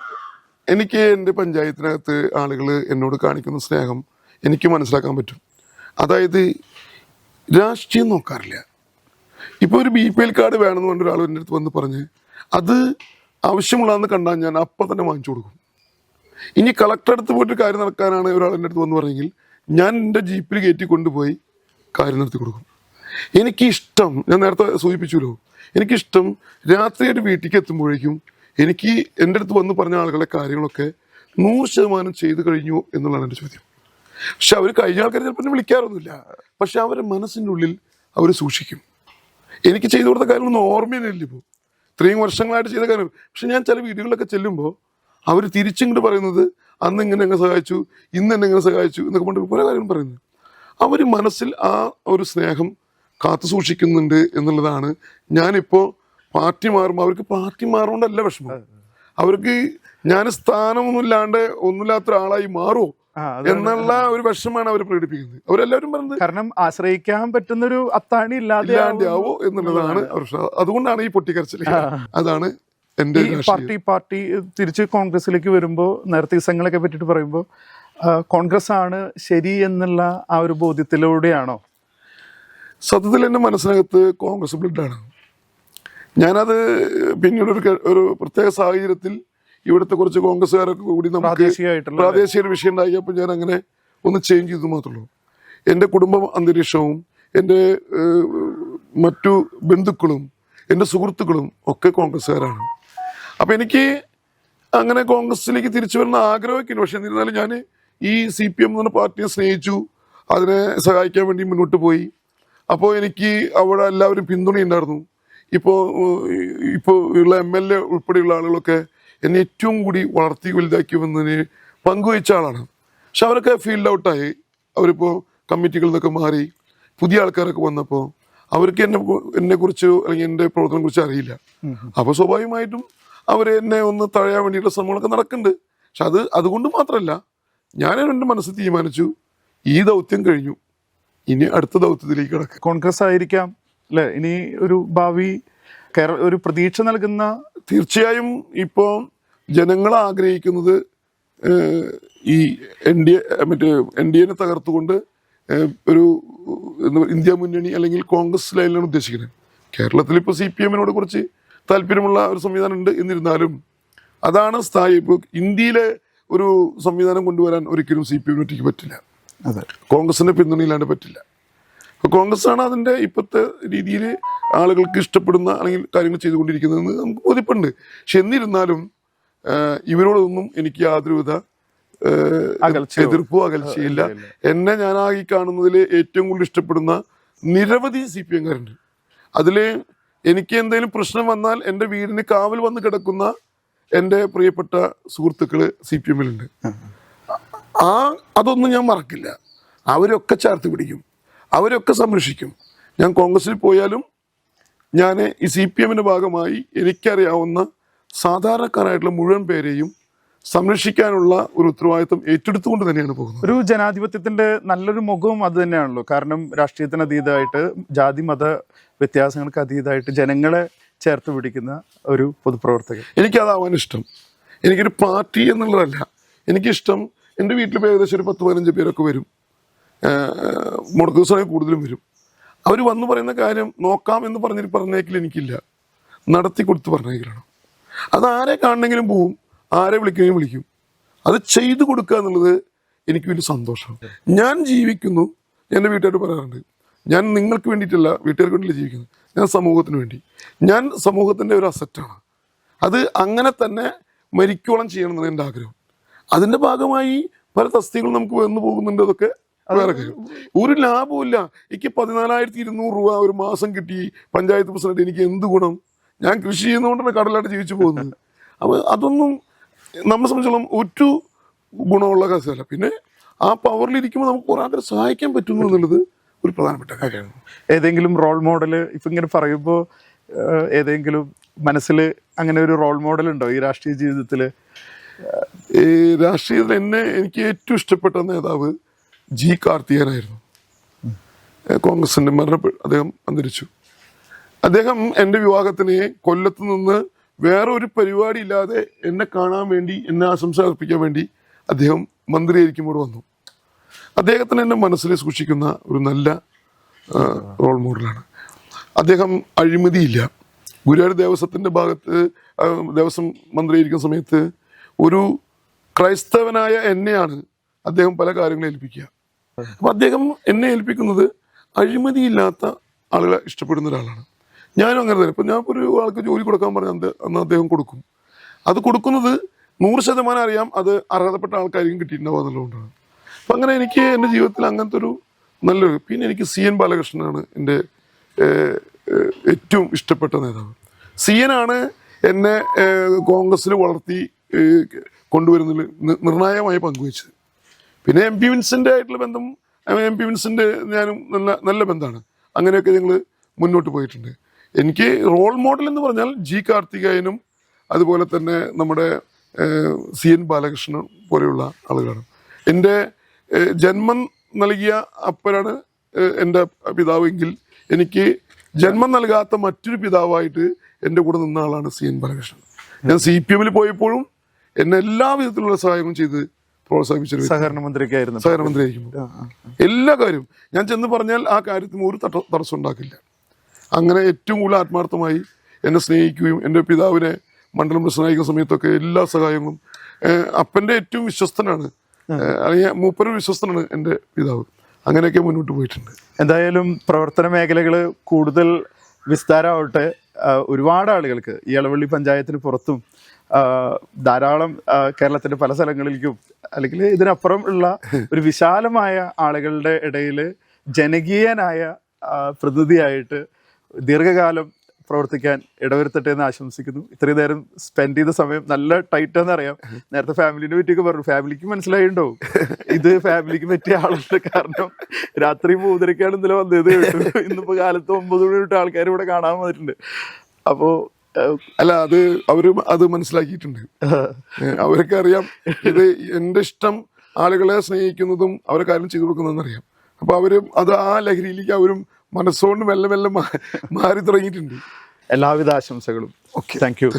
എനിക്ക് എൻ്റെ പഞ്ചായത്തിനകത്ത് ആളുകൾ എന്നോട് കാണിക്കുന്ന സ്നേഹം എനിക്ക് മനസ്സിലാക്കാൻ പറ്റും. അതായത് രാഷ്ട്രീയം നോക്കാറില്ല. ഇപ്പോൾ ഒരു BPL കാർഡ് വേണമെന്ന് പറഞ്ഞ ഒരാൾ എൻ്റെ അടുത്ത് വന്ന് പറഞ്ഞ് അത് ആവശ്യമുള്ളതെന്ന് കണ്ടാൽ ഞാൻ അപ്പം തന്നെ വാങ്ങിച്ചു കൊടുക്കും. ഇനി കളക്ടർ അടുത്ത് പോയിട്ട് കാര്യം നടക്കാനാണ് ഒരാൾ എൻ്റെ അടുത്ത് വന്ന് പറഞ്ഞെങ്കിൽ ഞാൻ എൻ്റെ ജീപ്പിൽ കയറ്റി കൊണ്ടുപോയി കാര്യം നടത്തി കൊടുക്കും. എനിക്കിഷ്ടം, ഞാൻ നേരത്തെ സൂചിപ്പിച്ചുല്ലോ, എനിക്കിഷ്ടം രാത്രിയായിട്ട് വീട്ടിലേക്ക് എത്തുമ്പോഴേക്കും എനിക്ക് എൻ്റെ അടുത്ത് വന്ന് പറഞ്ഞ ആളുകളുടെ കാര്യങ്ങളൊക്കെ 100% ചെയ്തു കഴിഞ്ഞു എന്നുള്ളതാണ് എൻ്റെ ചോദ്യം. പക്ഷെ അവർ കഴിഞ്ഞ ആൾക്കാർ ചിലപ്പോൾ വിളിക്കാറൊന്നുമില്ല, പക്ഷെ അവരുടെ മനസ്സിൻ്റെ ഉള്ളിൽ അവർ സൂക്ഷിക്കും. എനിക്ക് ചെയ്തു കൊടുത്ത കാര്യങ്ങളൊന്നും ഓർമ്മയില്ല ഇപ്പോൾ, ഇത്രയും വർഷങ്ങളായിട്ട് ചെയ്ത കാര്യം. പക്ഷെ ഞാൻ ചില വീടുകളിലൊക്കെ ചെല്ലുമ്പോൾ അവർ തിരിച്ചിങ്ങോട്ട് പറയുന്നത് അന്ന് ഇങ്ങനെ എങ്ങനെ സഹായിച്ചു, ഇന്ന് എന്നെ എങ്ങനെ സഹായിച്ചു എന്നൊക്കെ പറഞ്ഞിട്ട് പല കാര്യങ്ങളും പറയുന്നത്. അവർ മനസ്സിൽ ആ ഒരു സ്നേഹം കാത്തു സൂക്ഷിക്കുന്നുണ്ട് എന്നുള്ളതാണ് ഞാനിപ്പോൾ പാർട്ടി മാറുമ്പോൾ അവർക്ക് പാർട്ടി മാറുകൊണ്ടല്ല വിഷമം, അവർക്ക് ഞാൻ സ്ഥാനമൊന്നുമില്ലാണ്ട് ഒന്നുമില്ലാത്ത ഒരാളായി മാറുമോ എന്നുള്ള ഒരു വിഷമാണ് അവർ പ്രകടിപ്പിക്കുന്നത്. അവരെല്ലാവരും പറഞ്ഞത് കാരണം ആശ്രയിക്കാൻ പറ്റുന്നൊരു അത്താണി ഇല്ലാണ്ടാവോ എന്നുള്ളതാണ് അവർ. അതുകൊണ്ടാണ് ഈ പൊട്ടിക്കരച്ചിൽ. അതാണ് എന്റെ പാർട്ടി തിരിച്ച് കോൺഗ്രസിലേക്ക് വരുമ്പോൾ നേരത്തെ ദിവസങ്ങളൊക്കെ പറ്റിയിട്ട് പറയുമ്പോൾ കോൺഗ്രസ് ആണ് ശരി എന്നുള്ള ആ ഒരു ബോധ്യത്തിലൂടെയാണോ? സത്യത്തിൽ എൻ്റെ മനസ്സിനകത്ത് കോൺഗ്രസ് ബ്ലഡാണ്. ഞാനത് പിന്നീട് ഒരു പ്രത്യേക സാഹചര്യത്തിൽ ഇവിടുത്തെ കുറച്ച് കോൺഗ്രസ്സുകാരൊക്കെ കൂടി നമുക്ക് പ്രാദേശിക വിഷയം ഉണ്ടാക്കിയപ്പോൾ ഞാൻ അങ്ങനെ ഒന്ന് ചേഞ്ച് ചെയ്തു മാത്രമേ ഉള്ളൂ. എൻ്റെ കുടുംബ അന്തരീക്ഷവും എൻ്റെ മറ്റു ബന്ധുക്കളും എൻ്റെ സുഹൃത്തുക്കളും ഒക്കെ കോൺഗ്രസ്സുകാരാണ്. അപ്പം എനിക്ക് അങ്ങനെ കോൺഗ്രസ്സിലേക്ക് തിരിച്ചു വരുന്ന ആഗ്രഹമൊക്കെ ഉണ്ട്. പക്ഷെ എന്നിരുന്നാലും ഞാൻ ഈ CPM എന്ന് പറഞ്ഞ പാർട്ടിയെ സ്നേഹിച്ചു, അതിനെ സഹായിക്കാൻ വേണ്ടി മുന്നോട്ട് പോയി. അപ്പോൾ എനിക്ക് അവിടെ എല്ലാവരും പിന്തുണയുണ്ടായിരുന്നു. ഇപ്പോൾ ഉള്ള MLA ഉൾപ്പെടെയുള്ള ആളുകളൊക്കെ എന്നെ ഏറ്റവും കൂടി വളർത്തി വലുതാക്കി വന്നതിന് പങ്കുവച്ച ആളാണ്. പക്ഷെ അവരൊക്കെ ഫീൽഡ് ഔട്ടായി. അവരിപ്പോൾ കമ്മിറ്റികളിൽ നിന്നൊക്കെ മാറി പുതിയ ആൾക്കാരൊക്കെ വന്നപ്പോൾ അവർക്ക് എന്നെക്കുറിച്ച് അല്ലെങ്കിൽ എൻ്റെ പ്രവർത്തനം കുറിച്ച് അറിയില്ല. അപ്പോൾ സ്വാഭാവികമായിട്ടും അവർ എന്നെ ഒന്ന് തഴയാൻ വേണ്ടിയിട്ടുള്ള ശ്രമങ്ങളൊക്കെ നടക്കുന്നുണ്ട്. പക്ഷെ അതുകൊണ്ട് മാത്രമല്ല, ഞാൻ എൻ്റെ മനസ്സിൽ തീരുമാനിച്ചു ഈ ദൗത്യം കഴിഞ്ഞു, ഇനി അടുത്ത ദൗത്യത്തിലേക്ക് കിടക്കാം. കോൺഗ്രസ് ആയിരിക്കാം അല്ലെ ഇനി ഒരു ഭാവി ഒരു പ്രതീക്ഷ നൽകുന്ന? തീർച്ചയായും ഇപ്പോൾ ജനങ്ങൾ ആഗ്രഹിക്കുന്നത് ഈ NDA തകർത്തുകൊണ്ട് ഒരു ഇന്ത്യ മുന്നണി അല്ലെങ്കിൽ കോൺഗ്രസ് ലൈനിലാണ് ഉദ്ദേശിക്കുന്നത്. കേരളത്തിൽ ഇപ്പോൾ CPM-നോട് കുറച്ച് താല്പര്യമുള്ള ഒരു സംവിധാനം ഉണ്ട്. എന്നിരുന്നാലും അതാണ് സ്ഥായി. ഇപ്പോൾ ഇന്ത്യയിലെ ഒരു സംവിധാനം കൊണ്ടുവരാൻ ഒരിക്കലും CPM-ന് ഒറ്റയ്ക്ക് പറ്റില്ല. അതെ, കോൺഗ്രസിന്റെ പിന്തുണയില്ലാണ്ട് പറ്റില്ല. അപ്പോൾ കോൺഗ്രസ് ആണ് അതിൻ്റെ ഇപ്പോഴത്തെ രീതിയിൽ ആളുകൾക്ക് ഇഷ്ടപ്പെടുന്ന അല്ലെങ്കിൽ കാര്യങ്ങൾ ചെയ്തുകൊണ്ടിരിക്കുന്നതെന്ന് നമുക്ക് ബോധ്യപ്പെടുന്നുണ്ട്. പക്ഷെ എന്നിരുന്നാലും ഇവരോടൊന്നും എനിക്ക് യാതൊരുവിധ എതിർപ്പോ അകൽച്ചയില്ല. എന്നെ ഞാനായി കാണുന്നതിൽ ഏറ്റവും കൂടുതൽ ഇഷ്ടപ്പെടുന്ന നിരവധി CPM-കാരുണ്ട്. അതിൽ എനിക്ക് എന്തെങ്കിലും പ്രശ്നം വന്നാൽ എൻ്റെ വീടിന് കാവൽ വന്ന് കിടക്കുന്ന എൻ്റെ പ്രിയപ്പെട്ട സുഹൃത്തുക്കൾ CPM-ലുണ്ട്. അതൊന്നും ഞാൻ മറക്കില്ല. അവരൊക്കെ ചേർത്ത് പിടിക്കും, അവരൊക്കെ സംരക്ഷിക്കും. ഞാൻ കോൺഗ്രസിൽ പോയാലും ഞാൻ ഈ CPM-ന്റെ ഭാഗമായി എനിക്കറിയാവുന്ന സാധാരണക്കാരായിട്ടുള്ള മുഴുവൻ പേരെയും സംരക്ഷിക്കാനുള്ള ഒരു ഉത്തരവാദിത്വം ഏറ്റെടുത്തുകൊണ്ട് തന്നെയാണ് പോകുന്നത്. ഒരു ജനാധിപത്യത്തിന്റെ നല്ലൊരു മുഖവും അത് തന്നെയാണല്ലോ. കാരണം രാഷ്ട്രീയത്തിന് അതീതമായിട്ട്, ജാതി മത വ്യത്യാസങ്ങൾക്ക് അതീതമായിട്ട് ജനങ്ങളെ ചേർത്ത് പിടിക്കുന്ന ഒരു പൊതുപ്രവർത്തകൻ. എനിക്കതാവാൻ ഇഷ്ടം. എനിക്കൊരു പാർട്ടി എന്നുള്ളതല്ല എനിക്കിഷ്ടം. എൻ്റെ വീട്ടിൽ ഏകദേശം ഒരു 10-15 പേരൊക്കെ വരും. മുടക്ക് ദിവസമായി കൂടുതലും വരും. അവർ വന്ന് പറയുന്ന കാര്യം നോക്കാം എന്ന് പറഞ്ഞേക്കില്ല, എനിക്കില്ല, നടത്തി കൊടുത്ത് പറഞ്ഞേക്കലാണ്. അത് ആരെ കാണണമെങ്കിലും പോവും, ആരെ വിളിക്കുകയും വിളിക്കും. അത് ചെയ്തു കൊടുക്കുക എന്നുള്ളത് എനിക്ക് വലിയ സന്തോഷമാണ്. ഞാൻ ജീവിക്കുന്നു, എൻ്റെ വീട്ടുകാർ പറയാറുണ്ട്, ഞാൻ നിങ്ങൾക്ക് വേണ്ടിയിട്ടല്ല, വീട്ടുകാർക്ക് വേണ്ടിയില്ല ജീവിക്കുന്നത്, ഞാൻ സമൂഹത്തിന് വേണ്ടി. ഞാൻ സമൂഹത്തിൻ്റെ ഒരു അസറ്റാണ്. അത് അങ്ങനെ തന്നെ മരിക്കോളം ചെയ്യണം എന്നാണ് എൻ്റെ ആഗ്രഹം. അതിൻ്റെ ഭാഗമായി പല തസ്തികളും നമുക്ക് വന്നു പോകുന്നുണ്ട്. അതൊക്കെ വേറെ കാര്യം. ഒരു ലാഭമില്ല. എനിക്ക് 14,200 രൂപ ഒരു മാസം കിട്ടി പഞ്ചായത്ത് പ്രസിഡന്റ്. എനിക്ക് എന്ത് ഗുണം? ഞാൻ കൃഷി ചെയ്യുന്നതുകൊണ്ടാണ് കടലായിട്ട് ജീവിച്ചു പോകുന്നത്. അപ്പോൾ അതൊന്നും നമ്മളെ സംബന്ധിച്ചോളം ഒരു ഗുണമുള്ള കാര്യമല്ല. പിന്നെ ആ പവറിലിരിക്കുമ്പോൾ നമുക്ക് കുറേ ആൾക്കാരെ സഹായിക്കാൻ പറ്റുന്നു എന്നുള്ളത് ഒരു പ്രധാനപ്പെട്ട കാര്യമാണ്. ഏതെങ്കിലും റോൾ മോഡൽ ഇപ്പം ഇങ്ങനെ പറയുമ്പോൾ ഏതെങ്കിലും മനസ്സിൽ അങ്ങനെ ഒരു റോൾ മോഡൽ ഉണ്ടോ ഈ രാഷ്ട്രീയ ജീവിതത്തിൽ? ഈ രാഷ്ട്രീയത്തിൽ എനിക്ക് ഏറ്റവും ഇഷ്ടപ്പെട്ട നേതാവ് G. കാർത്തികേയനായിരുന്നു. കോൺഗ്രസിന്റെ അദ്ദേഹം അന്തരിച്ചു. അദ്ദേഹം എൻ്റെ വിവാഹത്തിന് കൊല്ലത്ത് നിന്ന് വേറെ ഒരു പരിപാടി ഇല്ലാതെ എന്നെ കാണാൻ വേണ്ടി, എന്നെ ആശംസ അർപ്പിക്കാൻ വേണ്ടി അദ്ദേഹം മന്ത്രിയായിരിക്കുമ്പോൾ വന്നു. അദ്ദേഹത്തിന് എൻ്റെ മനസ്സിൽ സൂക്ഷിക്കുന്ന ഒരു നല്ല റോൾ മോഡലാണ്. അദ്ദേഹം അഴിമതിയില്ല. ഗുരുവായൂർ ദേവസ്വത്തിൻ്റെ ഭാഗത്ത് ദേവസ്വം മന്ത്രിയായിരിക്കുന്ന സമയത്ത് ഒരു ക്രൈസ്തവനായ എന്നെയാണ് അദ്ദേഹം പല കാര്യങ്ങളും ഏൽപ്പിക്കുക. അപ്പം അദ്ദേഹം എന്നെ ഏൽപ്പിക്കുന്നത് അഴിമതിയില്ലാത്ത ആളുകളെ ഇഷ്ടപ്പെടുന്ന ഒരാളാണ്. ഞാനും അങ്ങനെ തന്നെ. ഇപ്പം ഞാൻ ഒരു ആൾക്ക് ജോലി കൊടുക്കാൻ പറഞ്ഞാൽ അന്ന് അദ്ദേഹം കൊടുക്കും. അത് കൊടുക്കുന്നത് 100% അറിയാം അത് അർഹതപ്പെട്ട ആൾക്കാർക്കും കിട്ടിയിട്ടുണ്ടാവുക എന്നുള്ളതുകൊണ്ടാണ്. അപ്പം അങ്ങനെ എനിക്ക് എൻ്റെ ജീവിതത്തിൽ അങ്ങനത്തെ ഒരു നല്ലൊരു, പിന്നെ എനിക്ക് CN ബാലകൃഷ്ണനാണ് എൻ്റെ ഏറ്റവും ഇഷ്ടപ്പെട്ട നേതാവ്. CN ആണ് എന്നെ കോൺഗ്രസ്സിൽ വളർത്തി കൊണ്ടുവരുന്നതിൽ നിർണായകമായി പങ്കുവച്ചത്. പിന്നെ MP വിൻസെൻ്റ് ആയിട്ടുള്ള ബന്ധം, MP വിൻസെൻ്റ് ഞാനും നല്ല ബന്ധമാണ്. അങ്ങനെയൊക്കെ ഞങ്ങൾ മുന്നോട്ട് പോയിട്ടുണ്ട്. എനിക്ക് റോൾ മോഡൽ എന്ന് പറഞ്ഞാൽ ജി കാർത്തികേയനും അതുപോലെ തന്നെ നമ്മുടെ CN ബാലകൃഷ്ണൻ പോലെയുള്ള ആളുകളാണ്. എൻ്റെ ജന്മം നൽകിയ അപ്പനാണ് എൻ്റെ പിതാവെങ്കിൽ എനിക്ക് ജന്മം നൽകാത്ത മറ്റൊരു പിതാവായിട്ട് എൻ്റെ കൂടെ നിന്ന ആളാണ് CN ബാലകൃഷ്ണൻ. ഞാൻ CPM പോയപ്പോഴും എന്നെ എല്ലാ വിധത്തിലുള്ള സഹായവും ചെയ്ത് പ്രോത്സാഹിപ്പിച്ചൊരു സഹകരണ മന്ത്രിക്കായിരുന്നു. സഹകരണ മന്ത്രിയായിരിക്കും. എല്ലാ കാര്യവും ഞാൻ ചെന്ന് പറഞ്ഞാൽ ആ കാര്യത്തിന് ഒരു തടസ്സം ഉണ്ടാക്കില്ല. അങ്ങനെ ഏറ്റവും കൂടുതൽ ആത്മാർത്ഥമായി എന്നെ സ്നേഹിക്കുകയും എൻ്റെ പിതാവിനെ മണ്ഡലം പ്രസിഡന്റായിരിക്കുന്ന സമയത്തൊക്കെ എല്ലാ സഹായങ്ങളും അപ്പൻ്റെ ഏറ്റവും വിശ്വസ്തനാണ്, അല്ലെങ്കിൽ മൂപ്പര് വിശ്വസ്തനാണ് എൻ്റെ പിതാവ്. അങ്ങനെയൊക്കെ മുന്നോട്ട് പോയിട്ടുണ്ട്. എന്തായാലും പ്രവർത്തന മേഖലകൾ കൂടുതൽ വിസ്താരമാവട്ടെ. ഒരുപാട് ആളുകൾക്ക് ഈ എളവള്ളി പഞ്ചായത്തിന് പുറത്തും ധാരാളം കേരളത്തിന്റെ പല സ്ഥലങ്ങളിലേക്കും അല്ലെങ്കിൽ ഇതിനപ്പുറം ഉള്ള ഒരു വിശാലമായ ആളുകളുടെ ഇടയിൽ ജനകീയനായ പ്രതിനിധിയായിട്ട് ദീർഘകാലം പ്രവർത്തിക്കാൻ ഇടവരുത്തട്ടെ എന്ന് ആശംസിക്കുന്നു. ഇത്രയും നേരം സ്പെൻഡ് ചെയ്ത സമയം നല്ല ടൈറ്റാന്ന് അറിയാം. നേരത്തെ ഫാമിലിനെ പറ്റിയൊക്കെ പറഞ്ഞു, ഫാമിലിക്ക് മനസ്സിലായിണ്ടാവും ഇത് ഫാമിലിക്ക് പറ്റിയ ആളുണ്ട്. കാരണം രാത്രി 3:30 ഇന്നലെ വന്നത് കേട്ടു. ഇന്നിപ്പോ കാലത്ത് 9 മണി തൊട്ട് ആൾക്കാർ ഇവിടെ കാണാൻ വന്നിട്ടുണ്ട്. അപ്പോ അല്ല, അത് മനസ്സിലാക്കിയിട്ടുണ്ട്. അവരൊക്കെ അറിയാം ഇത് എൻ്റെ ഇഷ്ടം ആളുകളെ സ്നേഹിക്കുന്നതും അവരെ കാര്യം ചെയ്തു കൊടുക്കുന്നതെന്ന് അറിയാം. അപ്പൊ അവരും അത് ആ ലഹരിയിലേക്ക് അവരും മനസ്സുകൊണ്ട് മെല്ലെ മെല്ലെ മാറി തുടങ്ങിയിട്ടുണ്ട്. എല്ലാവിധ ആശംസകളും. Okay, thank you.